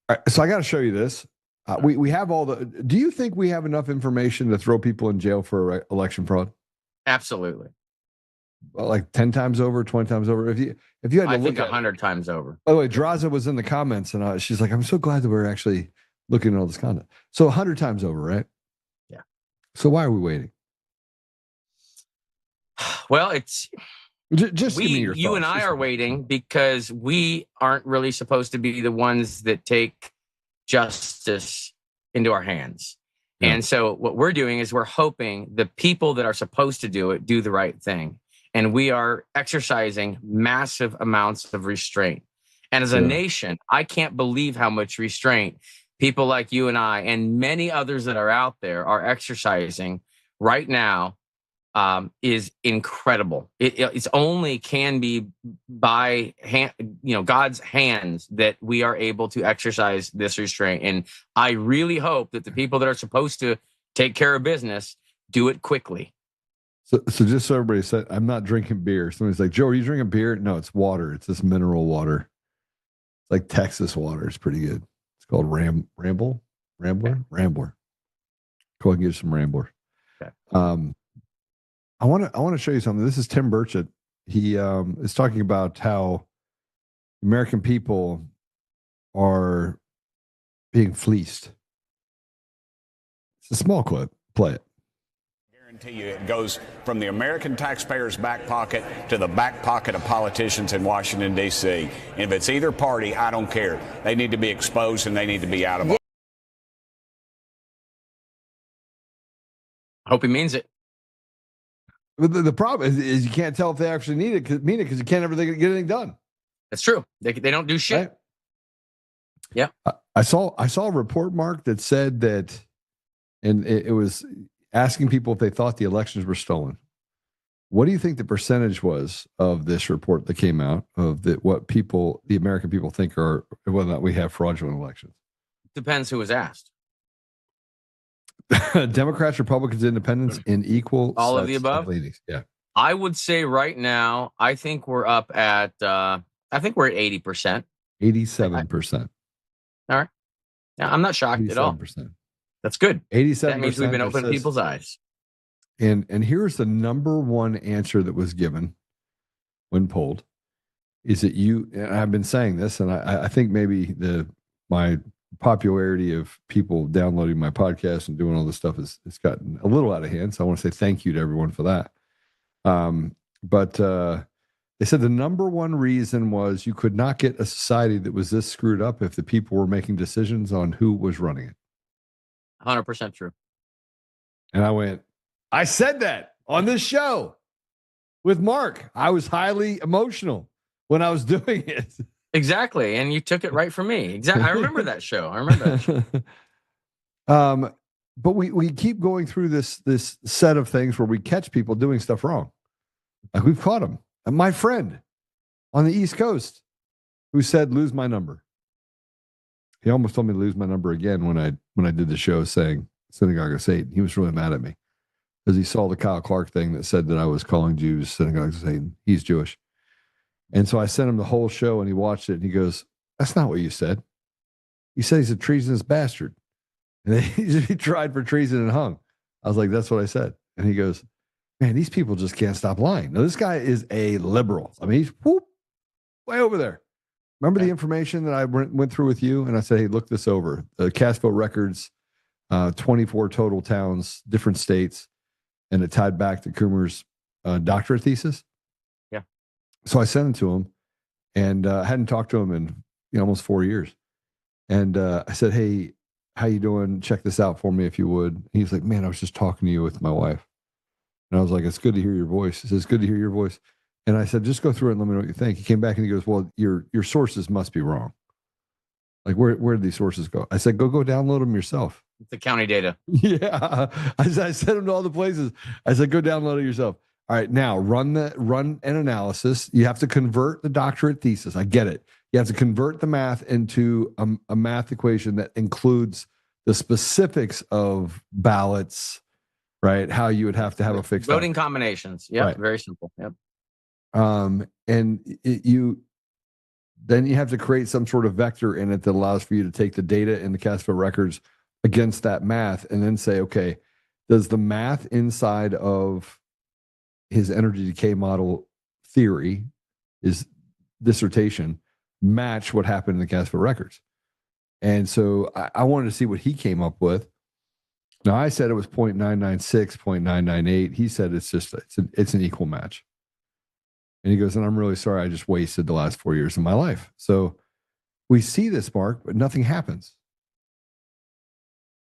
All right, so I got to show you this. We have all the. Do you think we have enough information to throw people in jail for election fraud? Absolutely. Well, like 10 times over, 20 times over. If you had to I think 100 times over. By the way, Draza was in the comments, and she's like, "I'm so glad that we're actually looking at all this content." So 100 times over, right? Yeah. So why are we waiting? Well, it's just give me your thoughts. You and I are waiting because we aren't really supposed to be the ones that take justice into our hands. Yeah. And so what we're doing is we're hoping the people that are supposed to do it do the right thing. And we are exercising massive amounts of restraint. And as a nation, I can't believe how much restraint people like you and I and many others that are out there are exercising right now. Is incredible. It's only can be by God's hands that we are able to exercise this restraint. And I really hope that the people that are supposed to take care of business do it quickly. So just so everybody said, I'm not drinking beer. Somebody's like, Joe, are you drinking beer? No, it's water. It's this mineral water. It's like Texas water. It's pretty good. It's called Rambler. Go ahead and get some Rambler. Okay. I want to show you something. This is Tim Burchett. He is talking about how American people are being fleeced. It's a small clip. Play it. Guarantee you it goes from the American taxpayer's back pocket to the back pocket of politicians in Washington, D.C. And if it's either party, I don't care. They need to be exposed and they need to be out of office. I hope he means it. But the problem is you can't tell if they actually mean it because you can't ever get anything done. That's true. They don't do shit. Right? Yeah. I saw a report, Mark, that said that, and it was asking people if they thought the elections were stolen. What do you think the percentage was of this report that came out of what the American people think are whether or not we have fraudulent elections? Depends who was asked. Democrats, Republicans, Independents, in equal all of sets the above. Leanings. Yeah, I would say right now, I think we're up at. I think we're at 80%. 87%. All right. Yeah, I'm not shocked at all. 87%. That's good. 87%. That means we've been opening people's eyes. And here's the number one answer that was given when polled: is that you? And I've been saying this, and I think maybe my popularity of people downloading my podcast and doing all this stuff has gotten a little out of hand. So I want to say thank you to everyone for that. But they said the number one reason was you could not get a society that was this screwed up if the people were making decisions on who was running it. 100% true. And I went, I said that on this show with Mark. I was highly emotional when I was doing it. Exactly. And you took it right from me. Exactly. I remember that show. But we keep going through this set of things where we catch people doing stuff wrong. Like we've caught them. And my friend on the East Coast who said, lose my number. He almost told me to lose my number again when I did the show saying synagogue of Satan. He was really mad at me because he saw the Kyle Clark thing that said that I was calling Jews synagogues of Satan. He's Jewish. And so I sent him the whole show and he watched it and he goes, that's not what you said. You said he's a treasonous bastard. And then he tried for treason and hung. I was like, that's what I said. And he goes, man, these people just can't stop lying. Now, this guy is a liberal. I mean, he's way over there. Remember the information that I went through with you? And I said, hey, look this over. The cast vote records, 24 total towns, different states. And it tied back to Coomer's doctorate thesis. Yeah. So I sent it to him and I hadn't talked to him in almost 4 years. And I said, hey, how you doing? Check this out for me if you would. He's like, man, I was just talking to you with my wife. And I was like, it's good to hear your voice. He says, good to hear your voice. And I said, just go through it and let me know what you think. He came back and he goes, well, your sources must be wrong. Like, where did these sources go? I said, go download them yourself. The county data. Yeah. I sent them to all the places. I said, go download it yourself. All right, now run an analysis. You have to convert the doctorate thesis. I get it. You have to convert the math into a math equation that includes the specifics of ballots, right? How you would have to have a fixed voting combinations. Yeah, right. Very simple. Yep. And then you have to create some sort of vector in it that allows for you to take the data in the cast vote records against that math and then say, okay, does the math inside of his energy decay model theory, his dissertation, match what happened in the cast vote records? And so I wanted to see what he came up with. Now I said it was 0.996, 0.998. He said it's an equal match. And he goes, and I'm really sorry, I just wasted the last 4 years of my life. So we see this, Mark, but nothing happens.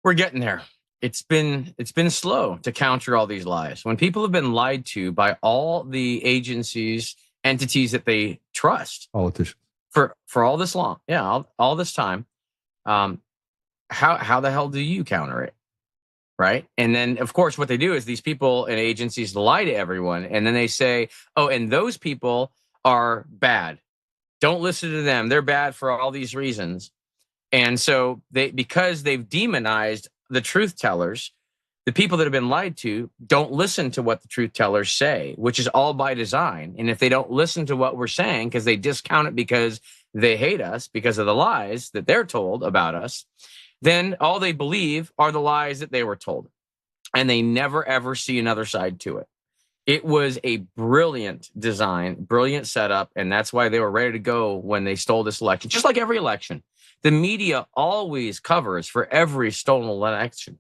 We're getting there. It's been slow to counter all these lies. When people have been lied to by all the agencies, entities that they trust, politicians, for all this long, all this time, how the hell do you counter it? Right. And then, of course, what they do is these people and agencies lie to everyone. And then they say, oh, and those people are bad. Don't listen to them. They're bad for all these reasons. And so because they've demonized the truth tellers, the people that have been lied to don't listen to what the truth tellers say, which is all by design. And if they don't listen to what we're saying because they discount it because they hate us because of the lies that they're told about us, then all they believe are the lies that they were told. And they never, ever see another side to it. It was a brilliant design, brilliant setup, and that's why they were ready to go when they stole this election. Just like every election, the media always covers for every stolen election.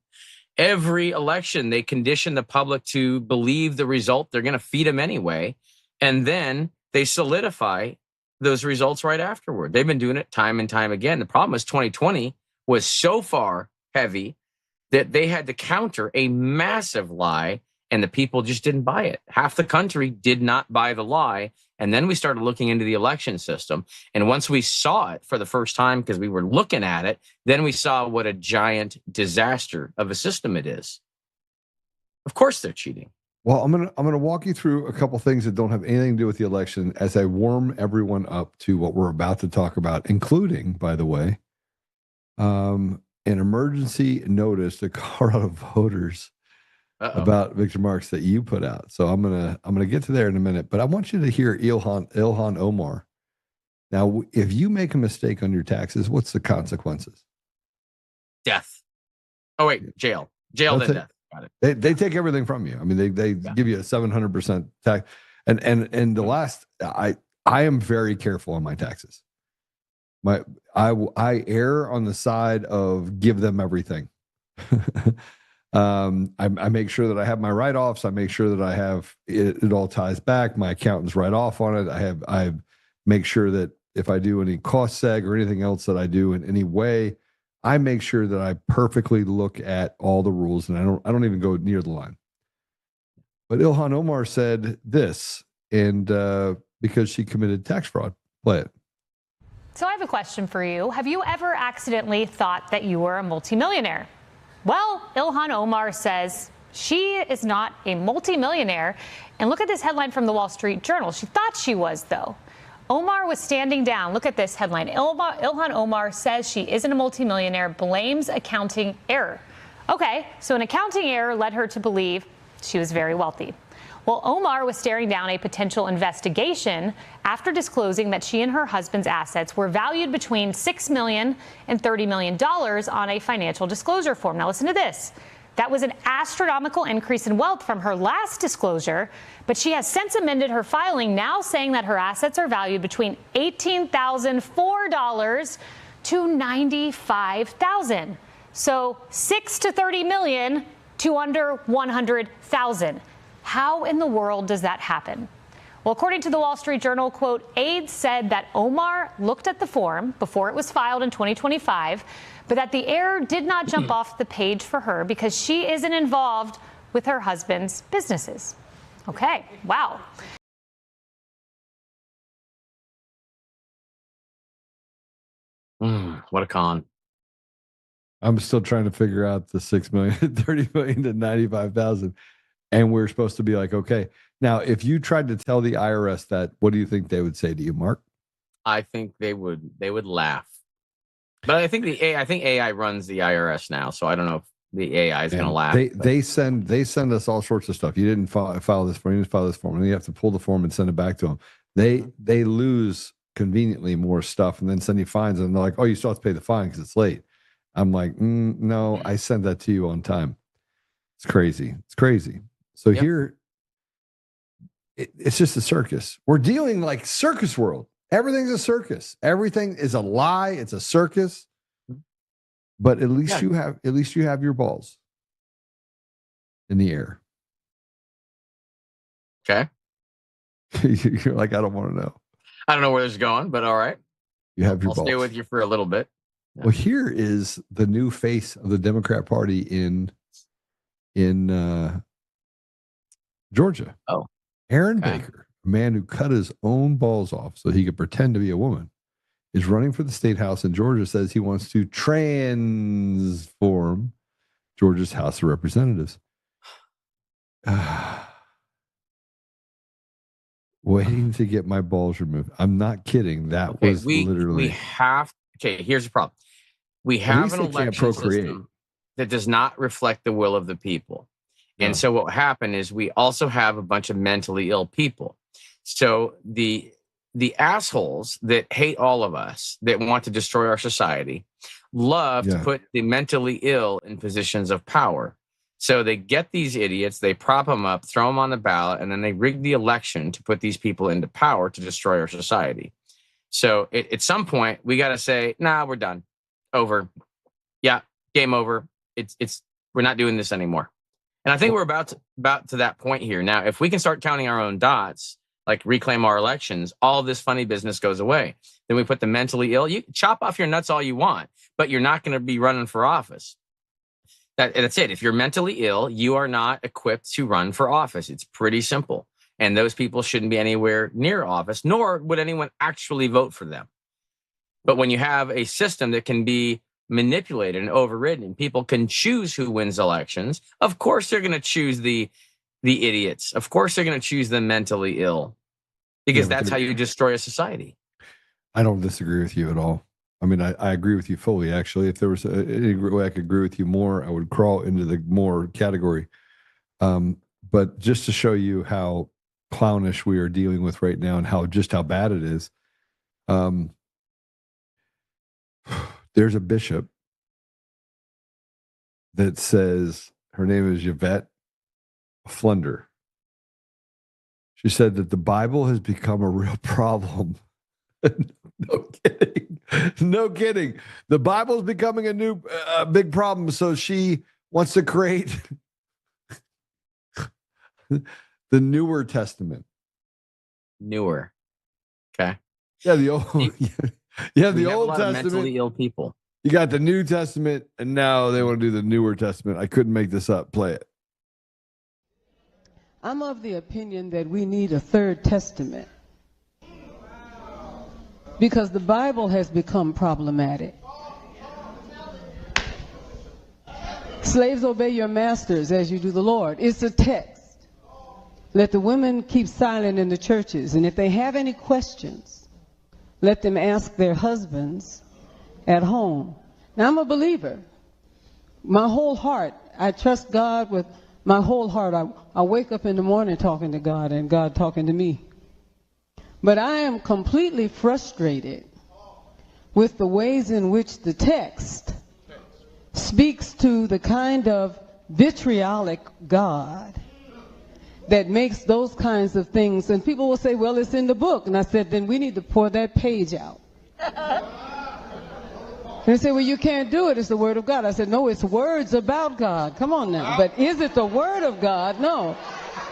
Every election, they condition the public to believe the result. They're going to feed them anyway, and then they solidify those results right afterward. They've been doing it time and time again. The problem is 2020 was so far heavy that they had to counter a massive lie, and the people just didn't buy it. Half the country did not buy the lie. And then we started looking into the election system. And once we saw it for the first time, because we were looking at it, then we saw what a giant disaster of a system it is. Of course they're cheating. Well, I'm gonna walk you through a couple things that don't have anything to do with the election as I warm everyone up to what we're about to talk about, including, by the way, an emergency notice to Colorado voters about Victor Marks that you put out. So I'm gonna get to there in a minute, but I want you to hear Ilhan Omar. Now, if you make a mistake on your taxes, what's the consequences? Death. Oh wait, jail, then death. Got it. They take everything from you. I mean, they give you a 700% tax, and the last I am very careful on my taxes. I err on the side of give them everything. I make sure that I have my write-offs. I make sure that I have it all ties back. My accountants write off on it. I make sure that if I do any cost seg or anything else that I do in any way, I make sure that I perfectly look at all the rules, and I don't even go near the line. But Ilhan Omar said this, and because she committed tax fraud. Play it. So I have a question for you. Have you ever accidentally thought that you were a multimillionaire? Well, Ilhan Omar says she is not a multimillionaire. And look at this headline from the Wall Street Journal. She thought she was, though. Omar was standing down. Look at this headline. Ilhan Omar says she isn't a multimillionaire, blames accounting error. Okay, so an accounting error led her to believe she was very wealthy. Well, Omar was staring down a potential investigation after disclosing that she and her husband's assets were valued between $6 million and $30 million on a financial disclosure form. Now listen to this. That was an astronomical increase in wealth from her last disclosure, but she has since amended her filing, now saying that her assets are valued between $18,004 to $95,000. So 6 to 30 million to under 100,000. How in the world does that happen? Well, according to the Wall Street Journal, quote, aides said that Omar looked at the form before it was filed in 2025, but that the error did not jump off the page for her because she isn't involved with her husband's businesses. Okay, wow. What a con. I'm still trying to figure out the 6 million, 30 million to 95,000. And we're supposed to be like, okay. Now, if you tried to tell the IRS that, what do you think they would say to you, Mark? I think they would laugh. But I think AI runs the IRS now, so I don't know if the AI is going to laugh. They send us all sorts of stuff. You didn't file this form, you didn't file this form, and then you have to pull the form and send it back to them. They lose conveniently more stuff and then send you fines, and they're like, oh, you still have to pay the fine because it's late. I'm like, no, I sent that to you on time. It's crazy. It's crazy. So here, it's just a circus. We're dealing like circus world. Everything's a circus. Everything is a lie. It's a circus. But at least you have your balls in the air. Okay. You're like, I don't want to know. I don't know where this is going, but all right. You have your I'll balls. stay with you for a little bit. Yeah. Well, here is the new face of the Democrat Party in Georgia. Oh, Aaron Baker, a man who cut his own balls off so he could pretend to be a woman, is running for the state house in Georgia, says he wants to transform Georgia's House of Representatives. Waiting to get my balls removed. I'm not kidding. That was literally. We have. Okay, here's the problem. We have an election system. that does not reflect the will of the people. And so what happened is we also have a bunch of mentally ill people. So the assholes that hate all of us, that want to destroy our society, love to put the mentally ill in positions of power. So they get these idiots, they prop them up, throw them on the ballot, and then they rig the election to put these people into power to destroy our society. So at some point, we got to say, nah, we're done. Over. Yeah, game over. We're not doing this anymore. And I think we're about to that point here. Now, if we can start counting our own dots, like reclaim our elections, all this funny business goes away. Then we put the mentally ill. You chop off your nuts all you want, but you're not going to be running for office. That's it. If you're mentally ill, you are not equipped to run for office. It's pretty simple. And those people shouldn't be anywhere near office, nor would anyone actually vote for them. But when you have a system that can be manipulated and overridden, and people can choose who wins elections, of course they're going to choose the idiots. Of course they're going to choose the mentally ill, because that's how you destroy a society. I don't disagree with you at all. I mean, I agree with you fully, actually. If there was any way I could agree with you more, I would crawl into the more category. But just to show you how clownish we are dealing with right now and how bad it is, there's a bishop that says, her name is Yvette Flunder. She said that the Bible has become a real problem. No kidding. No kidding. The Bible's becoming a new big problem. So she wants to create the newer Testament. Newer. Okay. Yeah, the old. Yeah, the Old Testament. Mentally ill people. You got the New Testament, and now they want to do the newer Testament. I couldn't make this up. Play it. I'm of the opinion that we need a third testament, because the Bible has become problematic. Slaves, obey your masters as you do the Lord. It's a text. Let the women keep silent in the churches, and if they have any questions, let them ask their husbands at home. Now, I'm a believer. My whole heart, I trust God with my whole heart. I wake up in the morning talking to God and God talking to me. But I am completely frustrated with the ways in which the text speaks to the kind of vitriolic God that makes those kinds of things. And people will say, well, it's in the book. And I said, then we need to pour that page out. And they say, well, you can't do it. It's the Word of God. I said, no, it's words about God. Come on now. But is it the Word of God? No,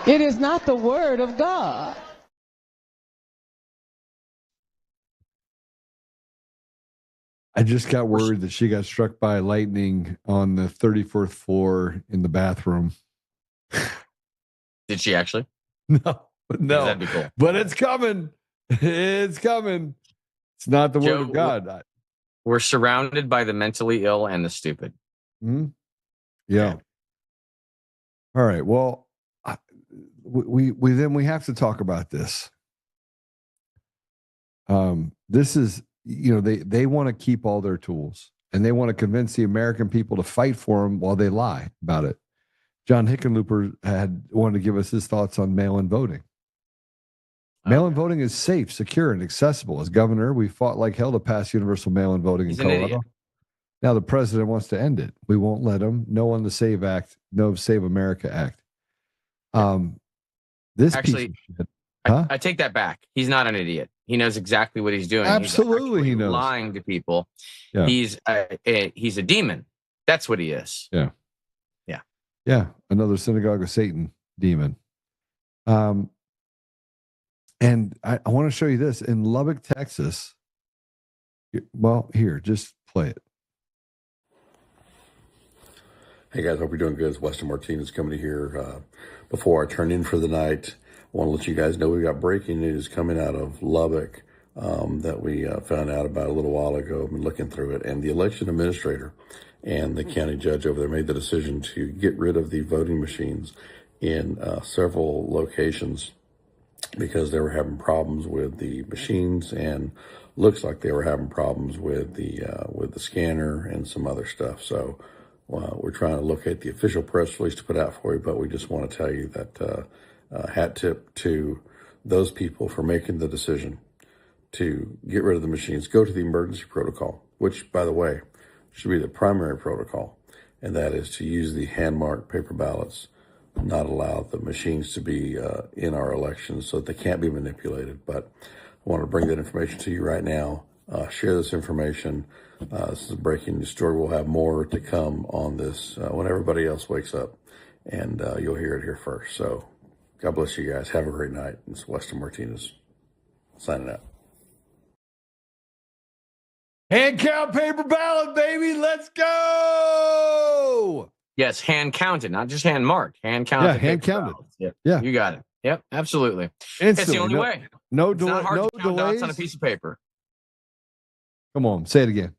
it is not the Word of God. I just got word that she got struck by lightning on the 34th floor in the bathroom. Did she actually? No. That'd be cool. But it's coming. It's coming. It's not the Word of God. We're surrounded by the mentally ill and the stupid. Mm-hmm. Yeah. All right. Well, we have to talk about this. This is, they want to keep all their tools, and they want to convince the American people to fight for them while they lie about it. John Hickenlooper wanted to give us his thoughts on mail-in voting. Mail-in voting is safe, secure, and accessible. As governor, we fought like hell to pass universal mail-in voting in Colorado. Now the president wants to end it. We won't let him. No on the Save Act, no Save America Act. This actually, I take that back. He's not an idiot. He knows exactly what he's doing. Absolutely, he knows. Lying to people. Yeah. He's a demon. That's what he is. Yeah. Yeah, another synagogue of Satan demon. And I want to show you this. In Lubbock, Texas, well, here, just play it. Hey, guys, hope you're doing good. It's Weston Martinez coming to here. Before I turn in for the night, I want to let you guys know we've got breaking news coming out of Lubbock that we found out about a little while ago. I've been looking through it, and the election administrator and the county judge over there made the decision to get rid of the voting machines in several locations because they were having problems with the machines, and looks like they were having problems with the scanner and some other stuff. So we're trying to locate the official press release to put out for you, but we just want to tell you that hat tip to those people for making the decision to get rid of the machines. Go to the emergency protocol, which, by the way, should be the primary protocol, and that is to use the hand-marked paper ballots, not allow the machines to be in our elections so that they can't be manipulated. But I want to bring that information to you right now. Share this information. This is a breaking news story. We'll have more to come on this when everybody else wakes up, and you'll hear it here first. So God bless you guys. Have a great night. It's Weston Martinez signing out. Hand count paper ballot, baby. Let's go. Yes, hand counted, not just hand marked. Hand counted. Yeah, hand counted. Yeah, you got it. Yep, absolutely. Instantly. It's the only way. No It's not hard no to count delays dots on a piece of paper. Come on, say it again.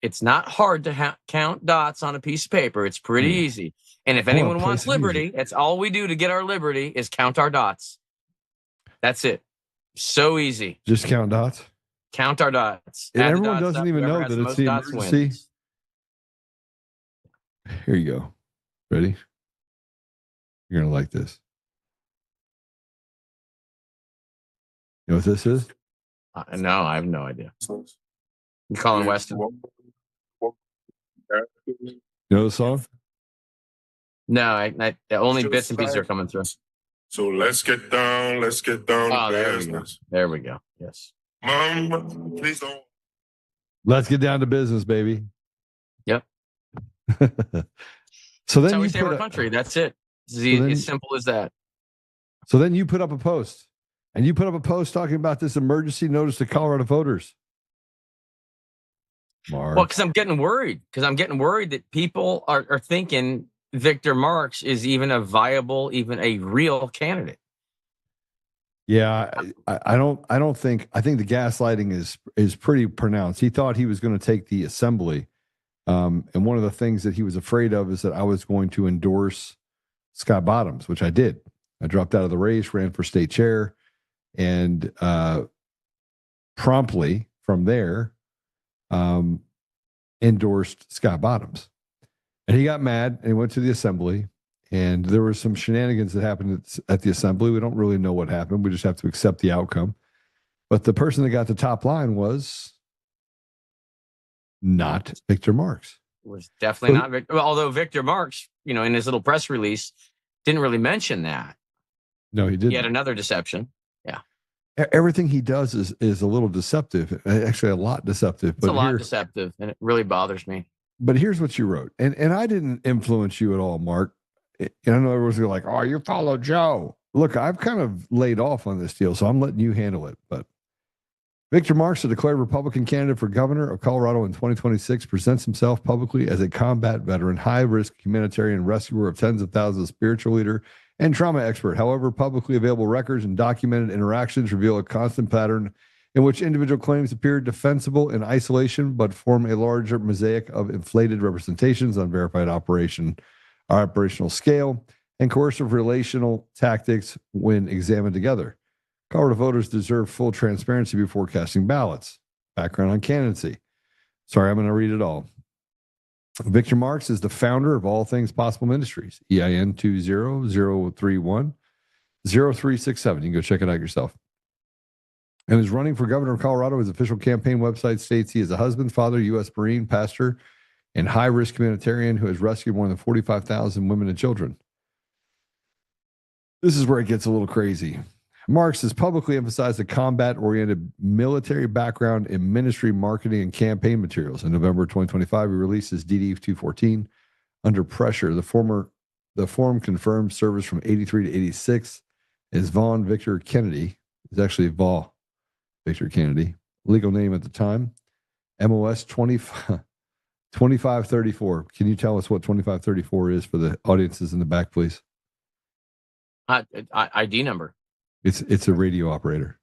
It's not hard to count dots on a piece of paper. It's pretty easy. And if anyone wants liberty, that's all we do to get our liberty is count our dots. That's it. So easy. Just count dots. Count our dots. And everyone doesn't even know that it's the emergency. Here you go. Ready? You're going to like this. You know what this is? No, I have no idea. You calling Weston? You know the song? No, only bits and pieces are coming through. So let's get down to business. There we go. Yes. Mama, please don't. Let's get down to business, baby. Yep. So then That's how we save our country. That's it. As simple as that. So then you put up a post. And you put up a post talking about this emergency notice to Colorado voters. Mark. Well, because I'm getting worried. That people are thinking Victor Marx is even a viable, even a real candidate. Yeah, I think the gaslighting is pretty pronounced. He thought he was going to take the assembly. And one of the things that he was afraid of is that I was going to endorse Scott Bottoms, which I did. I dropped out of the race, ran for state chair, and promptly from there endorsed Scott Bottoms. And he got mad and he went to the assembly, and there were some shenanigans that happened at the assembly. We don't really know what happened. We just have to accept the outcome. But the person that got the top line was not Victor Marx. It was definitely not Victor. Well, although Victor Marx, in his little press release, didn't really mention that. No, he didn't. He had another deception. Yeah. Everything he does is a little deceptive. Actually, a lot deceptive. It's a lot deceptive, and it really bothers me. But here's what you wrote. And I didn't influence you at all, Mark. And I know everyone's like, oh, you follow Joe. Look, I've kind of laid off on this deal, so I'm letting you handle it. But Victor Marx, a declared Republican candidate for governor of Colorado in 2026, presents himself publicly as a combat veteran, high-risk humanitarian rescuer of tens of thousands, spiritual leader, and trauma expert. However, publicly available records and documented interactions reveal a constant pattern in which individual claims appear defensible in isolation, but form a larger mosaic of inflated representations on verified operational scale and coercive relational tactics when examined together. Colorado voters deserve full transparency before casting ballots. Background on candidacy. Sorry, I'm going to read it all. Victor Marx is the founder of All Things Possible Ministries, EIN 200310367. You can go check it out yourself. And is running for governor of Colorado. His official campaign website states he is a husband, father, U.S. Marine, pastor, and high-risk humanitarian who has rescued more than 45,000 women and children. This is where it gets a little crazy. Marx has publicly emphasized a combat-oriented military background in ministry, marketing, and campaign materials. In November 2025, he released his DD 214, Under Pressure. The form confirmed service from 83 to 86. Is Vaughn Victor Kennedy. It's actually Vaughn Victor Kennedy. Legal name at the time, MOS 2534. Can you tell us what 2534 is for the audiences in the back, please? ID number. It's a radio operator.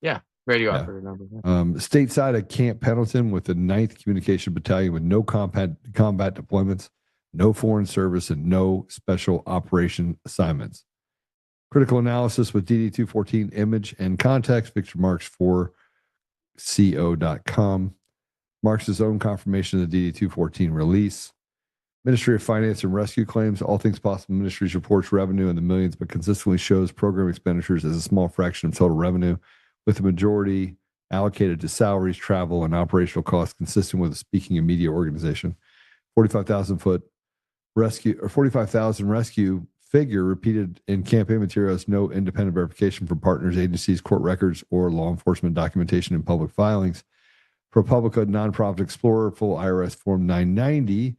Yeah, radio operator number. Yeah. Stateside at Camp Pendleton with the 9th Communication Battalion with no combat deployments, no foreign service, and no special operation assignments. Critical analysis with DD214 image and context, Victor Marx 4co.com. Marx's own confirmation of the DD214 release. Ministry of Finance and Rescue claims all things possible. Ministries reports revenue in the millions, but consistently shows program expenditures as a small fraction of total revenue, with the majority allocated to salaries, travel, and operational costs consistent with a speaking and media organization. 45,000 rescue figure repeated in campaign materials, no independent verification from partners, agencies, court records, or law enforcement documentation in public filings. ProPublica Nonprofit Explorer, full IRS Form 990.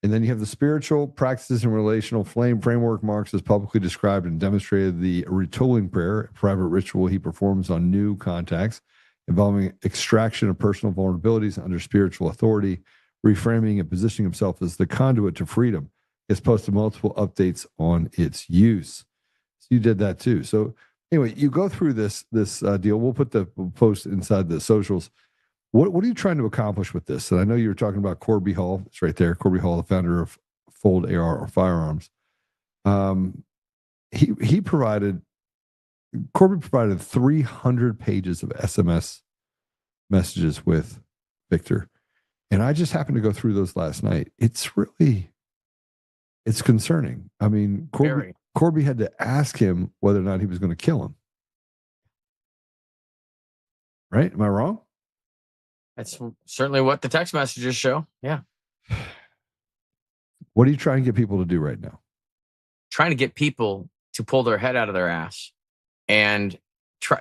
And then you have the spiritual practices and relational framework. Marx has publicly described and demonstrated the retooling prayer, a private ritual he performs on new contacts, involving extraction of personal vulnerabilities under spiritual authority, reframing and positioning himself as the conduit to freedom. He has posted multiple updates on its use. So you did that too. So anyway, you go through this deal. We'll put the post inside the socials. What are you trying to accomplish with this? And I know you were talking about Corby Hall. It's right there. Corby Hall, the founder of Fold AR or Firearms. Corby provided 300 pages of SMS messages with Victor. And I just happened to go through those last night. It's concerning. I mean, Corby had to ask him whether or not he was going to kill him. Right? Am I wrong? That's certainly what the text messages show. Yeah. What are you trying to get people to do right now? Trying to get people to pull their head out of their ass and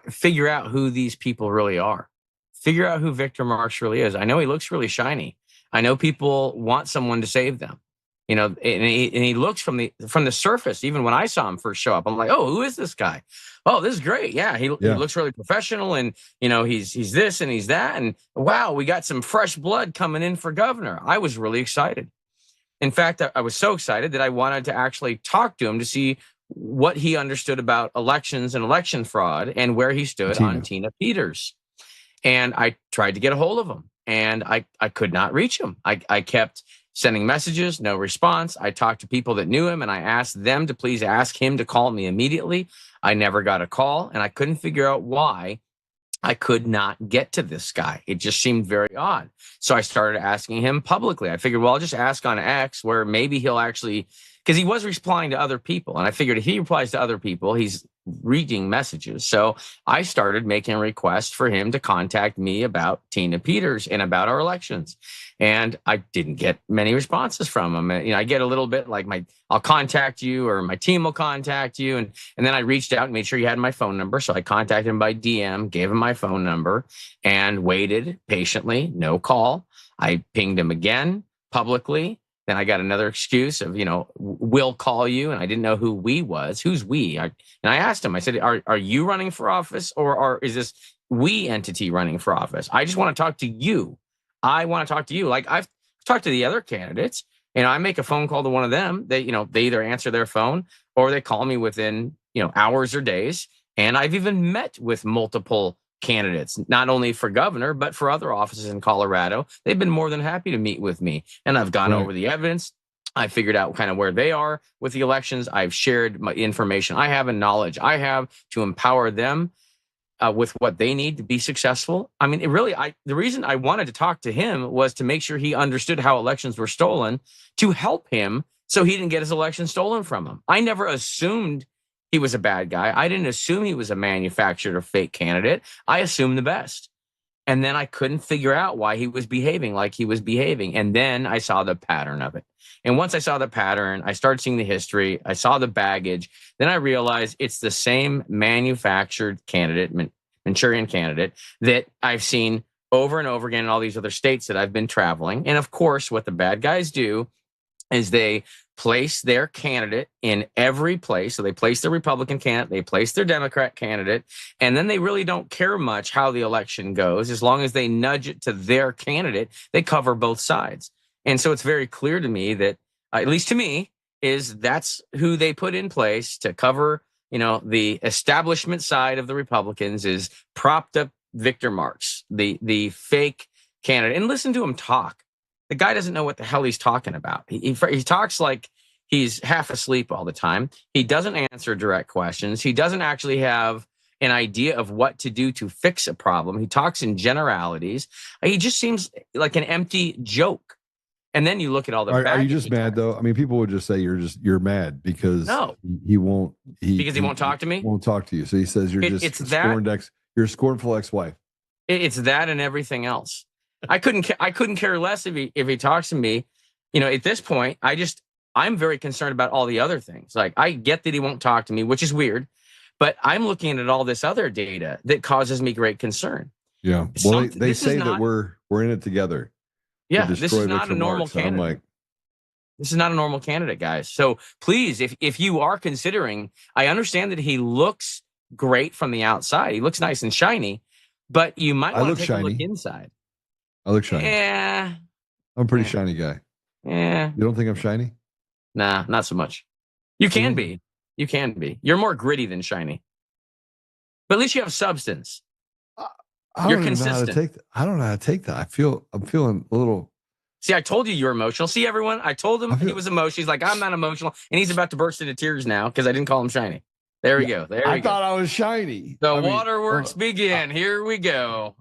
figure out who these people really are. Figure out who Victor Marx really is. I know he looks really shiny. I know people want someone to save them. You know, and he looks from the surface. Even when I saw him first show up, I'm like, oh, who is this guy? Oh, this is great. Yeah, he looks really professional, and you know, he's this and he's that, and wow, we got some fresh blood coming in for governor. I was really excited. In fact, I was so excited that I wanted to actually talk to him to see what he understood about elections and election fraud and where he stood on Tina Peters. And I tried to get a hold of him, and I could not reach him. I kept sending messages, no response. I talked to people that knew him, and I asked them to please ask him to call me immediately. I never got a call, and I couldn't figure out why I could not get to this guy. It just seemed very odd. So I started asking him publicly. I figured, well, I'll just ask on X where maybe he'll actually, because he was replying to other people. And I figured if he replies to other people, he's reading messages. So I started making requests for him to contact me about Tina Peters and about our elections. And I didn't get many responses from him. You know, I get a little bit like I'll contact you or my team will contact you. And then I reached out and made sure he had my phone number. So I contacted him by DM, gave him my phone number and waited patiently, no call. I pinged him again publicly. Then I got another excuse of, you know, we'll call you. And I didn't know who we was. Who's we? And I asked him, I said, are you running for office or is this we entity running for office? I just want to talk to you. I want to talk to you. Like I've talked to the other candidates and I make a phone call to one of them. They either answer their phone or they call me within, hours or days. And I've even met with multiple candidates, not only for governor, but for other offices in Colorado. They've been more than happy to meet with me. And I've gone over the evidence. I figured out kind of where they are with the elections. I've shared my information I have and knowledge I have to empower them with what they need to be successful. I mean, the reason I wanted to talk to him was to make sure he understood how elections were stolen, to help him so he didn't get his election stolen from him. I never assumed he was a bad guy. I didn't assume he was a manufactured or fake candidate. I assumed the best. And then I couldn't figure out why he was behaving like he was behaving. And then I saw the pattern of it. And once I saw the pattern, I started seeing the history. I saw the baggage. Then I realized it's the same manufactured candidate, Manchurian candidate, that I've seen over and over again in all these other states that I've been traveling. And of course, what the bad guys do is they place their candidate in every place. So they place their Republican candidate, they place their Democrat candidate, and then they really don't care much how the election goes. As long as they nudge it to their candidate, they cover both sides. And so it's very clear to me that, at least to me, is that's who they put in place to cover, the establishment side of the Republicans is propped up Victor Marx, the fake candidate. And listen to him talk. The guy doesn't know what the hell he's talking about. He talks like he's half asleep all the time. He doesn't answer direct questions. He doesn't actually have an idea of what to do to fix a problem. He talks in generalities. He just seems like an empty joke. And then you look at all the. Are you just mad though? I mean, people would just say you're mad because he won't talk to me. Won't talk to you. So he says you're you're a scornful ex-wife. It's that and everything else. I couldn't care less if he talks to me. At this point, I'm very concerned about all the other things. Like, I get that he won't talk to me, which is weird, but I'm looking at all this other data that causes me great concern. Yeah. Well, they say that we're in it together. Yeah, this is not a normal candidate. This is not a normal candidate, guys. So please, if you are considering, I understand that he looks great from the outside. He looks nice and shiny, but you might want to take a look inside. I look shiny. Yeah. I'm a pretty shiny guy. Yeah. You don't think I'm shiny? Nah, not so much. You can be. You can be. You're more gritty than shiny. But at least you have substance. You're consistent. I don't know how to take that. I'm feeling a little. See, I told you you're emotional. See, everyone, I told him he was emotional. He's like, I'm not emotional. And he's about to burst into tears now because I didn't call him shiny. There we go. I thought I was shiny. The waterworks begin. Here we go.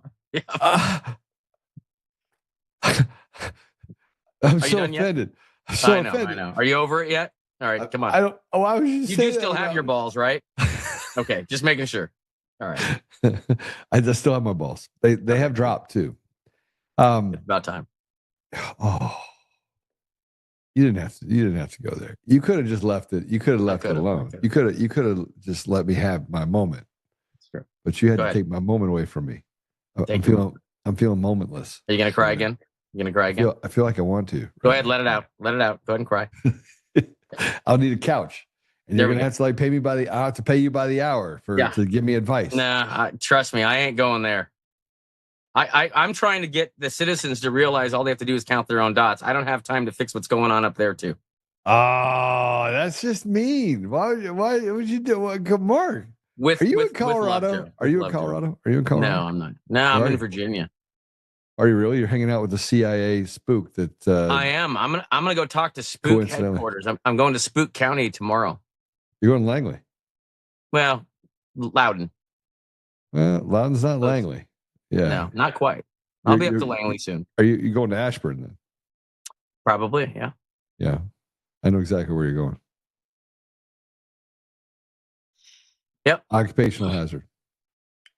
I'm so offended. I know. Are you over it yet? All right, come on. I don't. Oh, I was just. You do still have your balls, right? Okay, just making sure. All right. I just still have my balls. They have dropped too. It's about time. Oh, you didn't have to go there. You could have just left it. You could have left it alone. You could have just let me have my moment. Sure. But you had to take my moment away from me. I'm feeling momentless. Are you gonna cry again? You gonna cry again? I feel like I want to. Go ahead, let it out. Let it out. Go ahead and cry. I'll need a couch. And you're gonna have to pay me I have to pay you by the hour to give me advice. Nah, trust me, I ain't going there. I'm trying to get the citizens to realize all they have to do is count their own dots. I don't have time to fix what's going on up there too. Oh, that's just mean. Why would you do what? Mark, are you in Colorado? Are you in Colorado? No, I'm not. No, I'm in Virginia. Are you really? You're hanging out with the CIA spook that I am. I'm gonna go talk to Spook headquarters. I'm going to Spook County tomorrow. You're going to Langley? Well, Loudon. Well, Loudon's not Langley. Yeah. No, not quite. I'll be up to Langley soon. Are you going to Ashburn then? Probably, yeah. Yeah. I know exactly where you're going. Yep. Occupational hazard.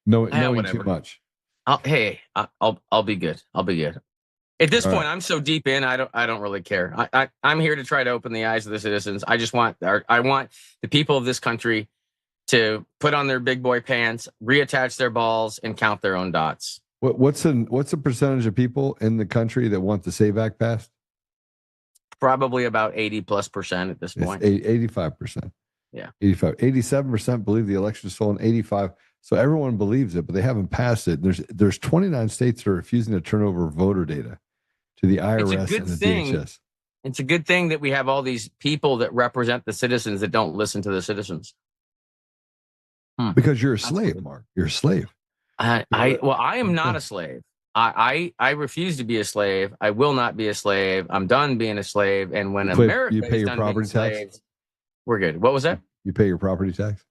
Knowing too much. I'll be good. I'll be good. At this point, I'm so deep in, I don't really care. I'm here to try to open the eyes of the citizens. I want the people of this country to put on their big boy pants, reattach their balls, and count their own dots. What's the percentage of people in the country that want the SAVE Act passed? Probably about 80+% at this point. 85%. Yeah. 87% believe the election is stolen. 85%. So everyone believes it, but they haven't passed it. There's 29 states that are refusing to turn over voter data to the IRS and the DHS. It's a good thing that we have all these people that represent the citizens that don't listen to the citizens. Because you're a slave, Mark. You're a slave. I am not a slave. I refuse to be a slave. I will not be a slave. I'm done being a slave. And when America you pay is your done property being tax, slaves, we're good. What was that? You pay your property tax.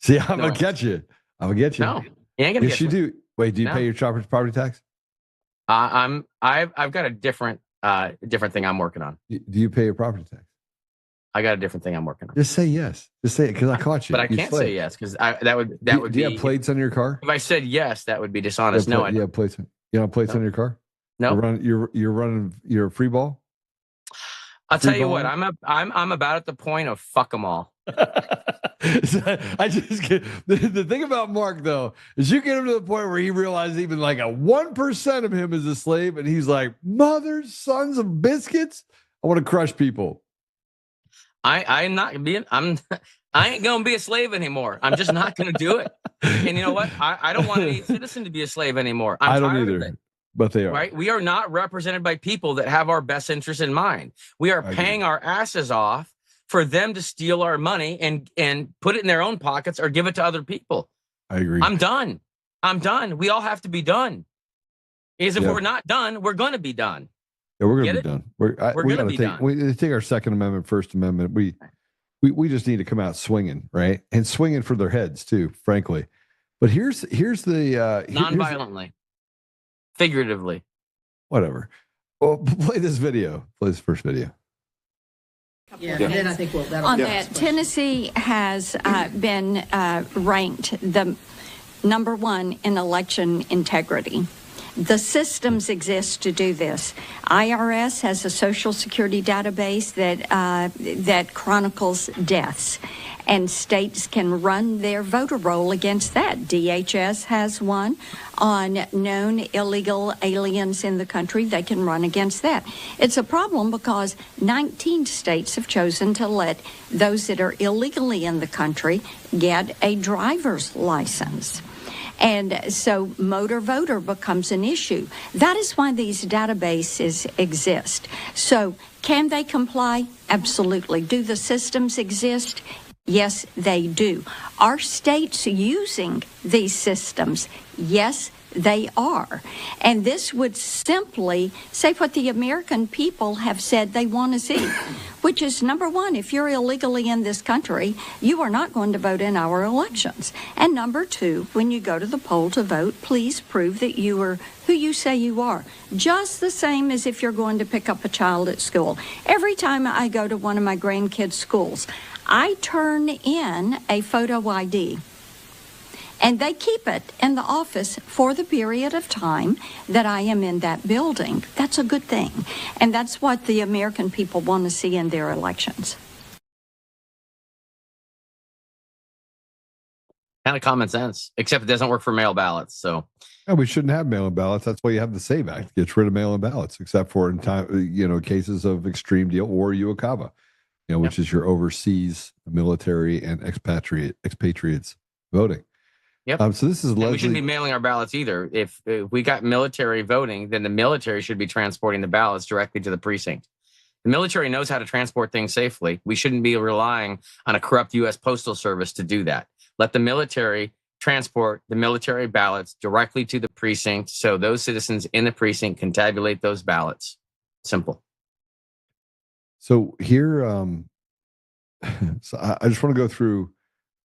See, I'm gonna get you. I'm gonna get you. No, you ain't gonna get you. Do. Wait, do you pay your property tax? I've got a different thing I'm working on. Do you pay your property tax? I got a different thing I'm working on. Just say yes. Just say it because I caught you. But I can't say yes because that would be. Do you have plates on your car? If I said yes, that would be dishonest. No, I don't. You have plates. You don't have plates on your car? No. You're running your free ball. I'll tell you what. I'm about at the point of fuck them all. I just get the thing about Mark though is you get him to the point where he realizes even like a 1% of him is a slave, and he's like, "Mothers, sons of biscuits, I want to crush people." I ain't gonna be a slave anymore. I'm just not gonna do it. And you know what? I don't want any citizen to be a slave anymore. I don't either. But they are. Right? We are not represented by people that have our best interests in mind. We are paying our asses off for them to steal our money and put it in their own pockets or give it to other people. I agree. I'm done. We all have to be done. If we're not done, we're going to be done. Yeah, we're going to be done. We're going to be done. We take our Second Amendment, First Amendment. We just need to come out swinging, right? And swinging for their heads too, frankly. But here's the non-violently, figuratively. whatever. Well, play this video. Play this first video. Yeah. And then I think on that, Tennessee has been ranked the number one in election integrity. The systems exist to do this. IRS has a Social Security database that chronicles deaths, and states can run their voter roll against that. DHS has one on known illegal aliens in the country. They can run against that. It's a problem because 19 states have chosen to let those that are illegally in the country get a driver's license. And so motor voter becomes an issue. That is why these databases exist. So can they comply? Absolutely. Do the systems exist? Yes, they do. Are states using these systems? Yes, they are. And this would simply say what the American people have said they want to see, which is, number one, if you're illegally in this country, you are not going to vote in our elections. And number two, when you go to the poll to vote, please prove that you are who you say you are. Just the same as if you're going to pick up a child at school. Every time I go to one of my grandkids' schools, I turn in a photo ID. And they keep it in the office for the period of time that I am in that building. That's a good thing. And that's what the American people want to see in their elections. Kind of common sense, except it doesn't work for mail ballots. So yeah, we shouldn't have mail-in ballots. That's why you have the SAVE Act. Gets rid of mail-in ballots, except for in time, cases of extreme deal or UOCAVA, which is your overseas military and expatriates voting. Yep. So this is we shouldn't be mailing our ballots either. If we got military voting, then the military should be transporting the ballots directly to the precinct. The military knows how to transport things safely. We shouldn't be relying on a corrupt U.S. Postal Service to do that. Let the military transport the military ballots directly to the precinct so those citizens in the precinct can tabulate those ballots. Simple. So here, so I just want to go through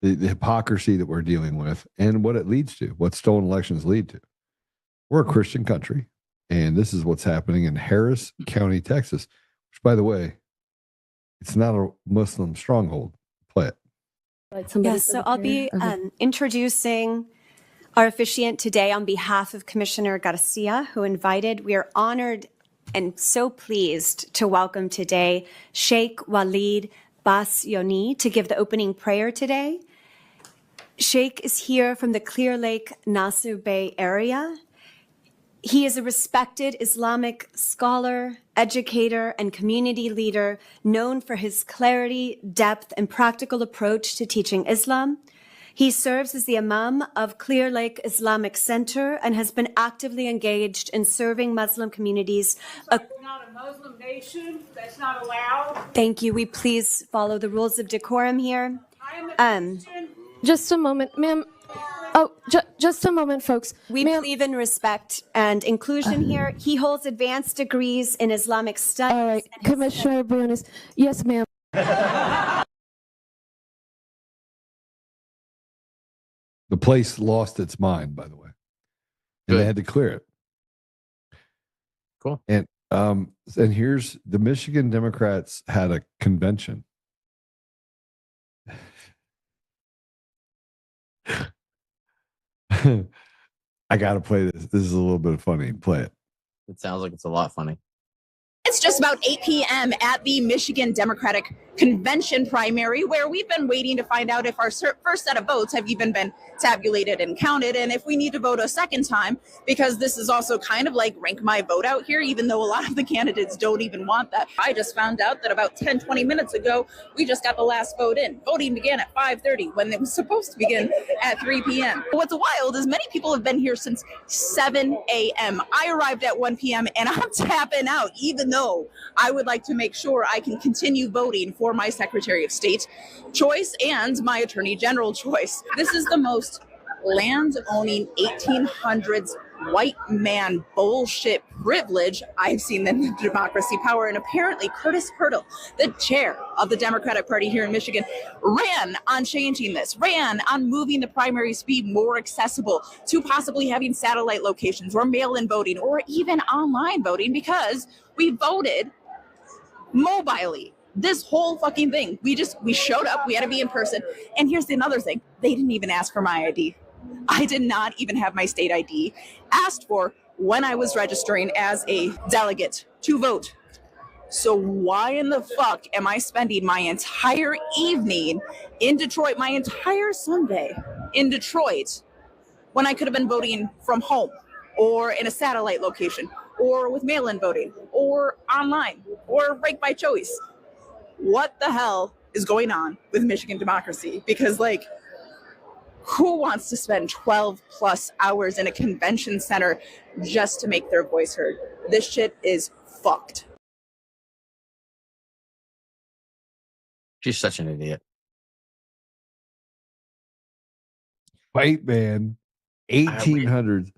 the hypocrisy that we're dealing with and what it leads to, what stolen elections lead to. We're a Christian country, and this is what's happening in Harris County, Texas, which, by the way, it's not a Muslim stronghold. Play it. Yes, so I'll be introducing our officiant today on behalf of Commissioner Garcia, who invited. We are honored and so pleased to welcome today Sheikh Walid Bas Yoni to give the opening prayer today. Sheikh is here from the Clear Lake, Nasir Bay area. He is a respected Islamic scholar, educator, and community leader known for his clarity, depth, and practical approach to teaching Islam. He serves as the Imam of Clear Lake Islamic Center and has been actively engaged in serving Muslim communities. We're not a Muslim nation. That's not allowed. Thank you. We please follow the rules of decorum here. Just a moment, ma'am. Oh, just a moment, folks. We believe in respect and inclusion here. He holds advanced degrees in Islamic studies. All right, Commissioner Briones. Yes, ma'am. The place lost its mind, by the way, and they had to clear it. Cool. And here's the Michigan Democrats had a convention. I got to play this. This is a little bit funny. Play it. It sounds like it's a lot funny. It's just about 8 p.m. at the Michigan Democratic Convention primary, where we've been waiting to find out if our first set of votes have even been tabulated and counted, and if we need to vote a second time, because this is also kind of like rank my vote out here, even though a lot of the candidates don't even want that. I just found out that about 10-20 minutes ago, we just got the last vote in. Voting began at 5:30 when it was supposed to begin at 3 p.m. What's wild is many people have been here since 7 a.m. I arrived at 1 p.m. and I'm tapping out, even though I would like to make sure I can continue voting for my Secretary of State choice and my Attorney General choice. This is the most land-owning 1800s white man bullshit privilege I've seen in democracy power. And apparently Curtis Hurdle, the chair of the Democratic Party here in Michigan, ran on changing this, ran on moving the primaries to be more accessible, to possibly having satellite locations or mail-in voting or even online voting, because we voted mobilely. This whole fucking thing. We showed up, we had to be in person. And here's another thing. They didn't even ask for my ID. I did not even have my state ID asked for when I was registering as a delegate to vote. So why in the fuck am I spending my entire evening in Detroit, my entire Sunday in Detroit, when I could have been voting from home or in a satellite location or with mail-in voting or online or ranked by choice? What the hell is going on with Michigan democracy? Because, like, who wants to spend 12 plus hours in a convention center just to make their voice heard? This shit is fucked. She's such an idiot. White man, 1800s.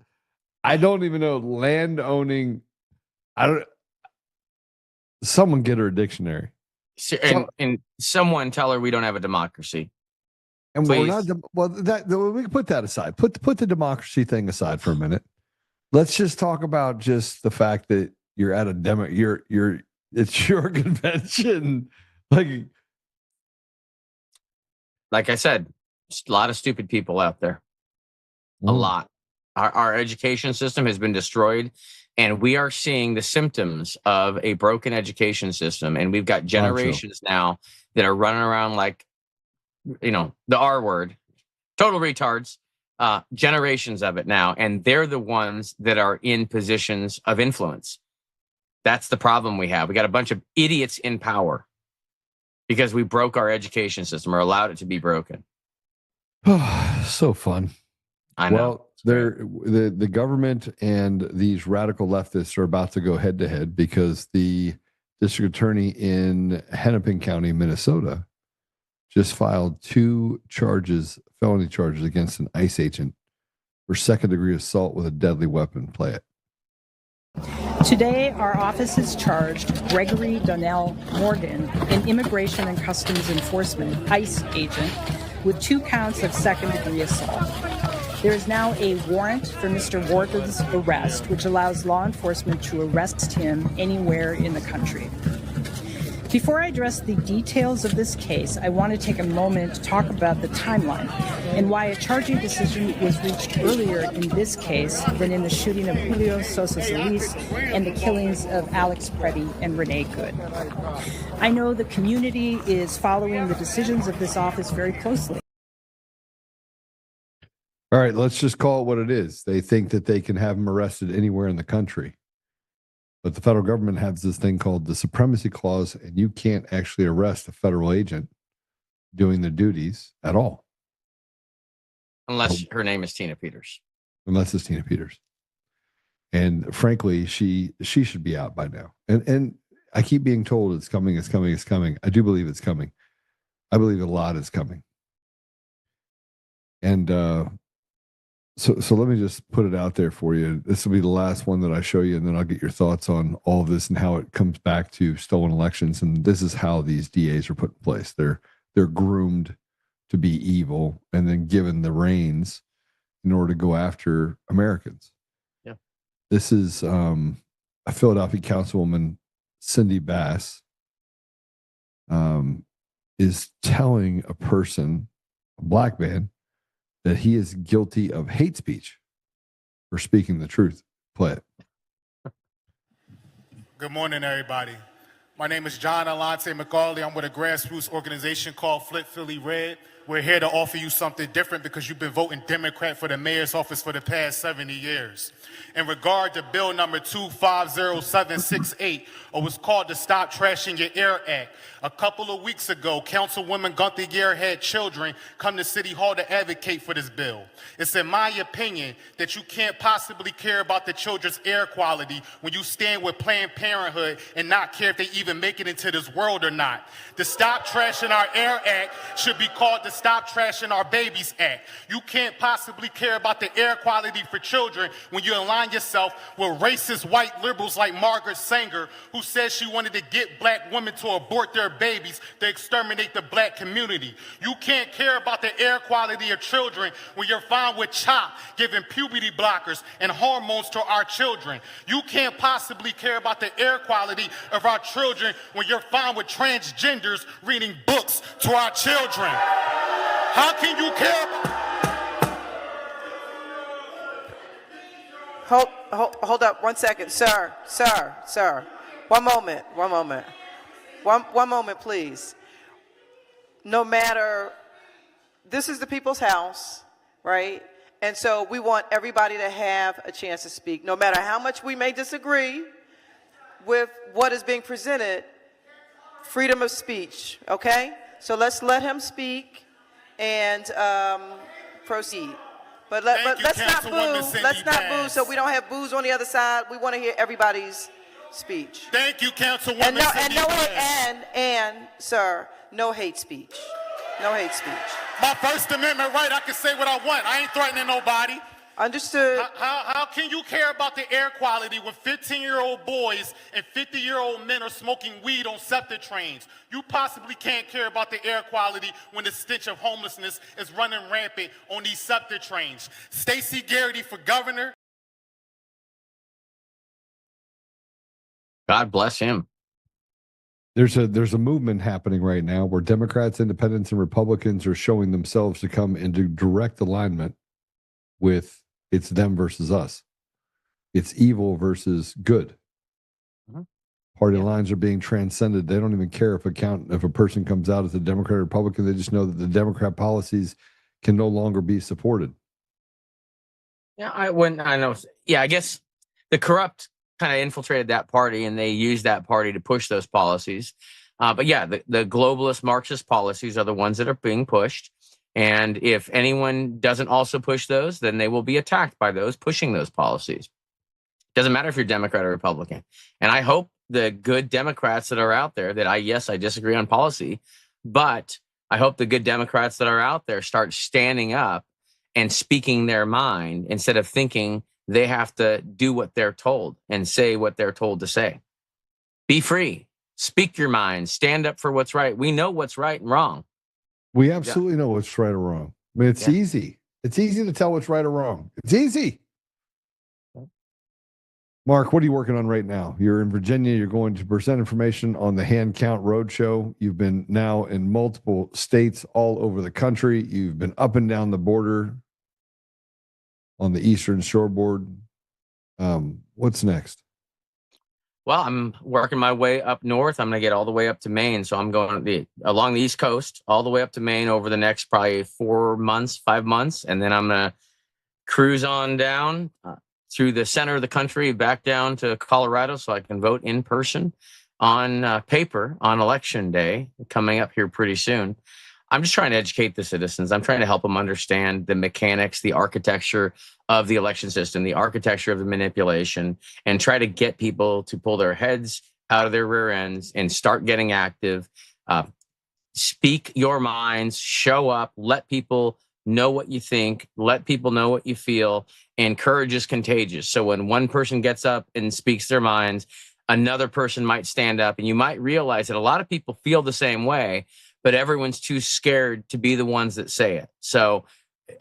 I don't even know land owning. Someone get her a dictionary. And someone tell her we don't have a democracy. And we're not. We can put that aside. Put the democracy thing aside for a minute. Let's just talk about just the fact that you're at a demo. It's your convention. Like I said, a lot of stupid people out there. A lot. Our education system has been destroyed, and we are seeing the symptoms of a broken education system. And we've got generations now that are running around like, the R word, total retards, generations of it now. And they're the ones that are in positions of influence. That's the problem we have. We got a bunch of idiots in power because we broke our education system or allowed it to be broken. So fun. I know. Well, the government and these radical leftists are about to go head to head because the district attorney in Hennepin County, Minnesota, just filed 2 felony charges against an ICE agent for second-degree assault with a deadly weapon. Play it. Today, our office has charged Gregory Donnell Morgan, an Immigration and Customs Enforcement ICE agent, with 2 counts of second-degree assault. There is now a warrant for Mr. Morgan's arrest, which allows law enforcement to arrest him anywhere in the country. Before I address the details of this case, I want to take a moment to talk about the timeline and why a charging decision was reached earlier in this case than in the shooting of Julio Sosa Solis and the killings of Alex Preddy and Renee Good. I know the community is following the decisions of this office very closely. All right, let's just call it what it is. They think that they can have him arrested anywhere in the country. But the federal government has this thing called the Supremacy Clause, and you can't actually arrest a federal agent doing the duties at all. Unless her name is Tina Peters. Unless it's Tina Peters. And frankly, she should be out by now. And I keep being told it's coming, it's coming, it's coming. I do believe it's coming. I believe a lot is coming. And So let me just put it out there for you. This will be the last one that I show you, and then I'll get your thoughts on all of this and how it comes back to stolen elections. And this is how these DAs are put in place. They're groomed to be evil and then given the reins in order to go after Americans. Yeah. This is a Philadelphia councilwoman, Cindy Bass, is telling a person, a black man, that he is guilty of hate speech for speaking the truth. Play it. Good morning, everybody. My name is John Alante McCauley. I'm with a grassroots organization called Flip Philly Red. We're here to offer you something different because you've been voting Democrat for the mayor's office for the past 70 years. In regard to bill number 250768, or what's called the Stop Trashing Your Air Act, a couple of weeks ago, Councilwoman Gunther Gear had children come to City Hall to advocate for this bill. It's in my opinion that you can't possibly care about the children's air quality when you stand with Planned Parenthood and not care if they even make it into this world or not. The Stop Trashing Our Air Act should be called the Stop Trashing Our Babies Act. You can't possibly care about the air quality for children when you align yourself with racist white liberals like Margaret Sanger, who says she wanted to get black women to abort their babies to exterminate the black community. You can't care about the air quality of children when you're fine with CHOP giving puberty blockers and hormones to our children. You can't possibly care about the air quality of our children when you're fine with transgenders reading books to our children. How can you care? Hold up 1 second. Sir. One moment, please. No matter, this is the people's house, right? And so we want everybody to have a chance to speak. No matter how much we may disagree with what is being presented, freedom of speech, okay? So let's let him speak and proceed. But let's not boo. Let's not boo so we don't have boos on the other side. We want to hear everybody's speech. Thank you, Councilwoman. And sir, no hate speech. No hate speech. My First Amendment right, I can say what I want. I ain't threatening nobody. Understood. How can you care about the air quality when 15-year-old boys and 50-year-old men are smoking weed on SEPTA trains? You possibly can't care about the air quality when the stench of homelessness is running rampant on these SEPTA trains. Stacey Garrity for governor. God bless him. There's a movement happening right now where Democrats, Independents, and Republicans are showing themselves to come into direct alignment with it's them versus us. It's evil versus good. Party lines are being transcended. They don't even care if a person comes out as a Democrat or Republican. They just know that the Democrat policies can no longer be supported. Yeah, I guess the corrupt kind of infiltrated that party and they used that party to push those policies. But yeah, the globalist Marxist policies are the ones that are being pushed. And if anyone doesn't also push those, then they will be attacked by those pushing those policies. Doesn't matter if you're Democrat or Republican. And I hope the good Democrats that are out there that I disagree on policy, but I hope the good Democrats that are out there start standing up and speaking their mind instead of thinking they have to do what they're told and say what they're told to say. Be free. Speak your mind. Stand up for what's right. We know what's right and wrong. We absolutely know what's right or wrong. I mean, it's easy. It's easy to tell what's right or wrong. It's easy. Mark, what are you working on right now? You're in Virginia. You're going to present information on the Hand Count Roadshow. You've been now in multiple states all over the country. You've been up and down the border on the Eastern Shoreboard. What's next? Well, I'm working my way up north. I'm going to get all the way up to Maine. So I'm going along the East Coast, all the way up to Maine over the next probably 5 months. And then I'm going to cruise on down through the center of the country, back down to Colorado so I can vote in person on paper on election day coming up here pretty soon. I'm just trying to educate the citizens. I'm trying to help them understand the mechanics, the architecture of the election system, the architecture of the manipulation, and try to get people to pull their heads out of their rear ends and start getting active. Speak your minds, show up, let people know what you think, let people know what you feel, and courage is contagious. So when one person gets up and speaks their minds, another person might stand up, and you might realize that a lot of people feel the same way, but everyone's too scared to be the ones that say it. So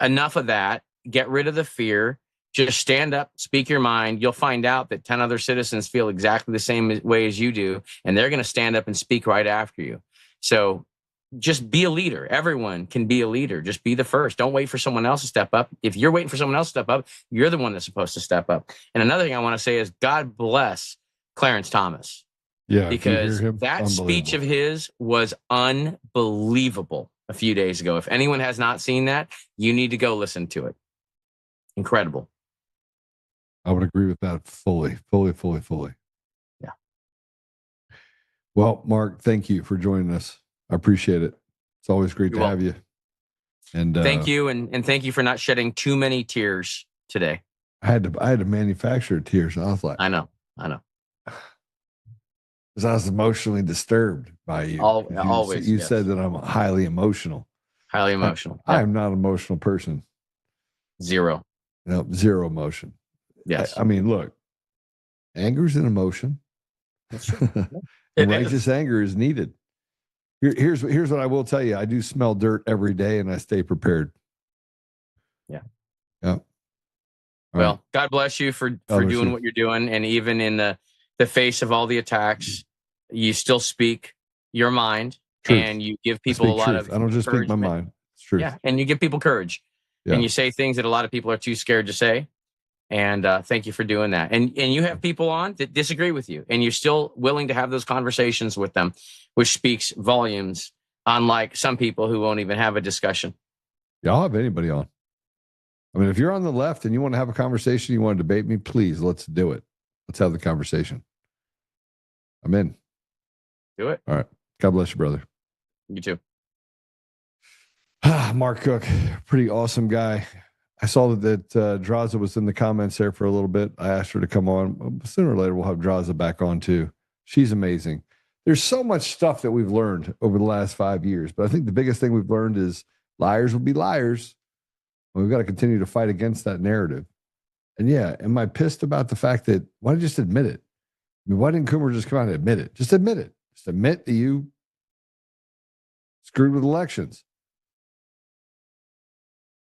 enough of that. Get rid of the fear. Just stand up, speak your mind. You'll find out that 10 other citizens feel exactly the same way as you do, and they're going to stand up and speak right after you. So just be a leader. Everyone can be a leader. Just be the first. Don't wait for someone else to step up. If you're waiting for someone else to step up, you're the one that's supposed to step up. And another thing I want to say is God bless Clarence Thomas. Yeah, because that speech of his was unbelievable a few days ago. If anyone has not seen that, you need to go listen to it. Incredible. I would agree with that fully. Yeah. Well, Mark, thank you for joining us. I appreciate it. It's always great to have you. And thank you, and thank you for not shedding too many tears today. I had to manufacture tears. And I was like, I know. Because I was emotionally disturbed by you. Always. You said that I'm highly emotional. Highly emotional. I am not an emotional person. Zero. No, zero emotion. Yes. I mean, look, anger is an emotion. That's true. And righteous anger is needed. Here's what I will tell you. I do smell dirt every day, and I stay prepared. Yeah. Yeah. Well, God bless you for doing what you're doing. And even in the face of all the attacks, you still speak your mind. Truth. And you give people a lot truth. of I don't just speak my mind. It's truth. Yeah. And you give people courage. Yeah. And you say things that a lot of people are too scared to say. And thank you for doing that. And you have people on that disagree with you, and you're still willing to have those conversations with them, which speaks volumes, unlike some people who won't even have a discussion. Yeah, I'll have anybody on. I mean, if you're on the left and you want to have a conversation, you want to debate me, please, let's do it. Let's have the conversation. I'm in. Do it. All right. God bless you, brother. You too. Mark Cook, pretty awesome guy. I saw that Draza was in the comments there for a little bit. I asked her to come on. Sooner or later, we'll have Draza back on too. She's amazing. There's so much stuff that we've learned over the last 5 years, but I think the biggest thing we've learned is liars will be liars. And we've got to continue to fight against that narrative. And yeah, am I pissed about the fact that, why don't you just admit it? I mean, why didn't Coomer just come out and admit it? Just admit it. Just admit that you screwed with elections.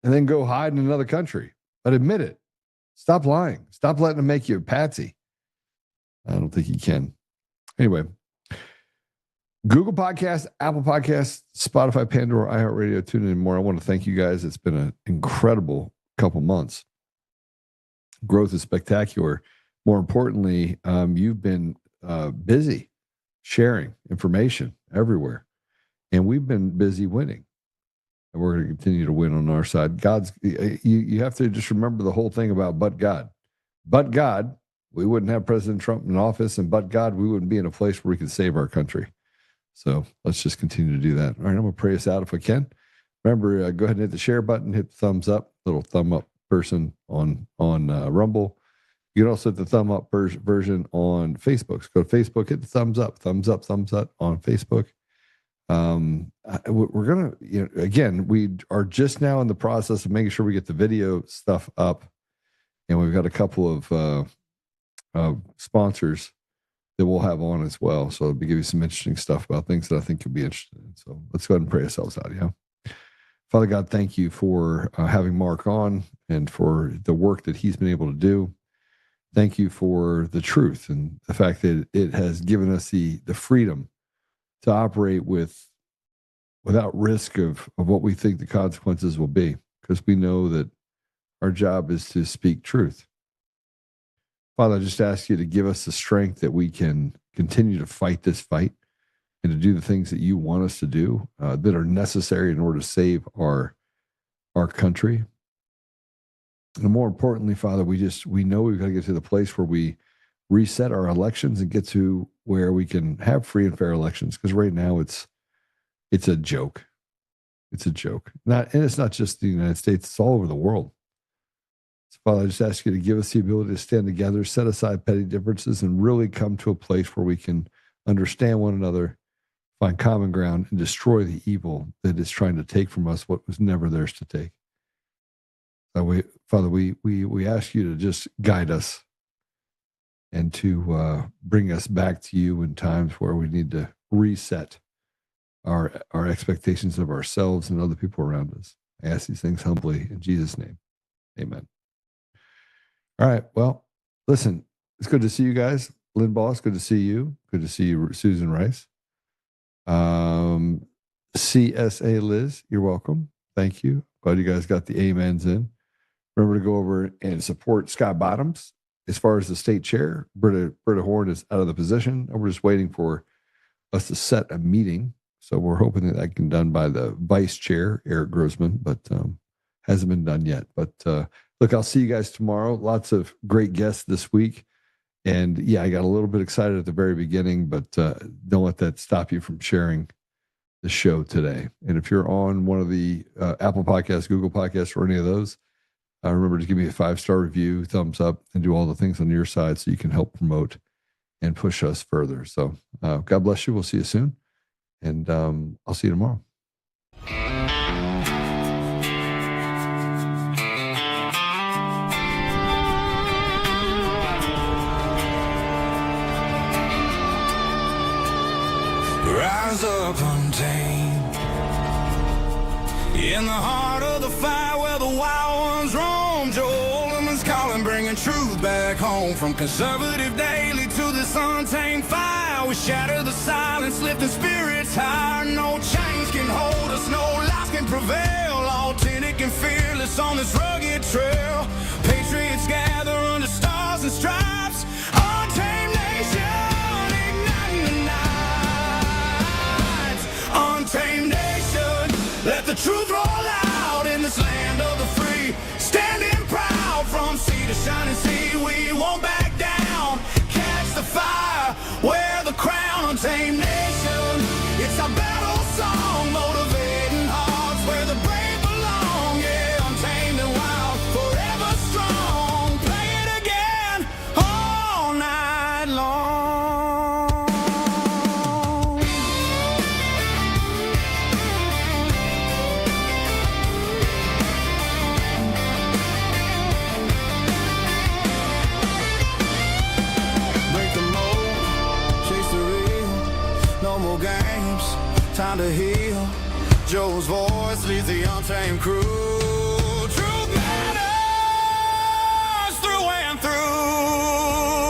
And then go hide in another country. But admit it. Stop lying. Stop letting them make you a patsy. I don't think you can. Anyway, Google Podcasts, Apple Podcasts, Spotify, Pandora, iHeartRadio, tune in more. I want to thank you guys. It's been an incredible couple months. Growth is spectacular. More importantly, you've been busy sharing information everywhere. And we've been busy winning. And we're going to continue to win on our side. You have to just remember the whole thing about but God. But God, we wouldn't have President Trump in office, and but God, we wouldn't be in a place where we could save our country. So let's just continue to do that. All right, I'm going to pray us out if I can. Remember, go ahead and hit the share button, hit the thumbs up, little thumb up person on Rumble. You can also hit the thumb up version on Facebook. So go to Facebook, hit the thumbs up on Facebook. We're going to, again, we are just now in the process of making sure we get the video stuff up, and we've got a couple of sponsors that we'll have on as well. So I'll be giving you some interesting stuff about things that I think you'll be interested in. So let's go ahead and pray ourselves out. Yeah. Father God, thank you for having Mark on and for the work that he's been able to do. Thank you for the truth and the fact that it has given us the freedom to operate without risk of what we think the consequences will be, because we know that our job is to speak truth. Father, I just ask you to give us the strength that we can continue to fight this fight and to do the things that you want us to do that are necessary in order to save our country. And more importantly, Father, we know we've got to get to the place where we reset our elections and get to where we can have free and fair elections. Because right now it's a joke. It's a joke. And it's not just the United States, it's all over the world. So Father, I just ask you to give us the ability to stand together, set aside petty differences, and really come to a place where we can understand one another, find common ground, and destroy the evil that is trying to take from us what was never theirs to take. Father, we ask you to just guide us and to bring us back to you in times where we need to reset our expectations of ourselves and other people around us. I ask these things humbly in Jesus' name. Amen. All right. Well, listen, it's good to see you guys. Lynn Boss, good to see you. Good to see you, Susan Rice. CSA Liz, you're welcome. Thank you. Glad you guys got the amens in. Remember to go over and support Scott Bottoms. As far as the state chair, Britta Horn is out of the position, and we're just waiting for us to set a meeting. So we're hoping that can be done by the vice chair, Eric Grossman, but hasn't been done yet. But look, I'll see you guys tomorrow. Lots of great guests this week. And yeah, I got a little bit excited at the very beginning, but don't let that stop you from sharing the show today. And if you're on one of the Apple Podcasts, Google Podcasts, or any of those, remember to give me a 5-star review, thumbs up, and do all the things on your side so you can help promote and push us further. So God bless you. We'll see you soon. And I'll see you tomorrow. Rise up untamed. In the heart of the fight where the wild ones roam, Joe Oltmann's calling, bringing truth back home. From conservative daily to this untamed fire, we shatter the silence, lifting spirits higher. No chains can hold us, no lies can prevail. Authentic and fearless on this rugged trail. Patriots gather under stars and stripes. Untamed nation, igniting the nights. Untamed nation, let the truth roll out in this land of the free. Standing proud from sea to shining sea, we won't back down. Catch the fire, wear the crown. Untamed nation, it's our battle song, motivating hearts where the brave belong. Yeah, untamed and wild, forever strong. Play it again all night long. Break the mold, chase the real. No more games, time to heal. Joe's voice leads the untamed crew. Truth matters through and through.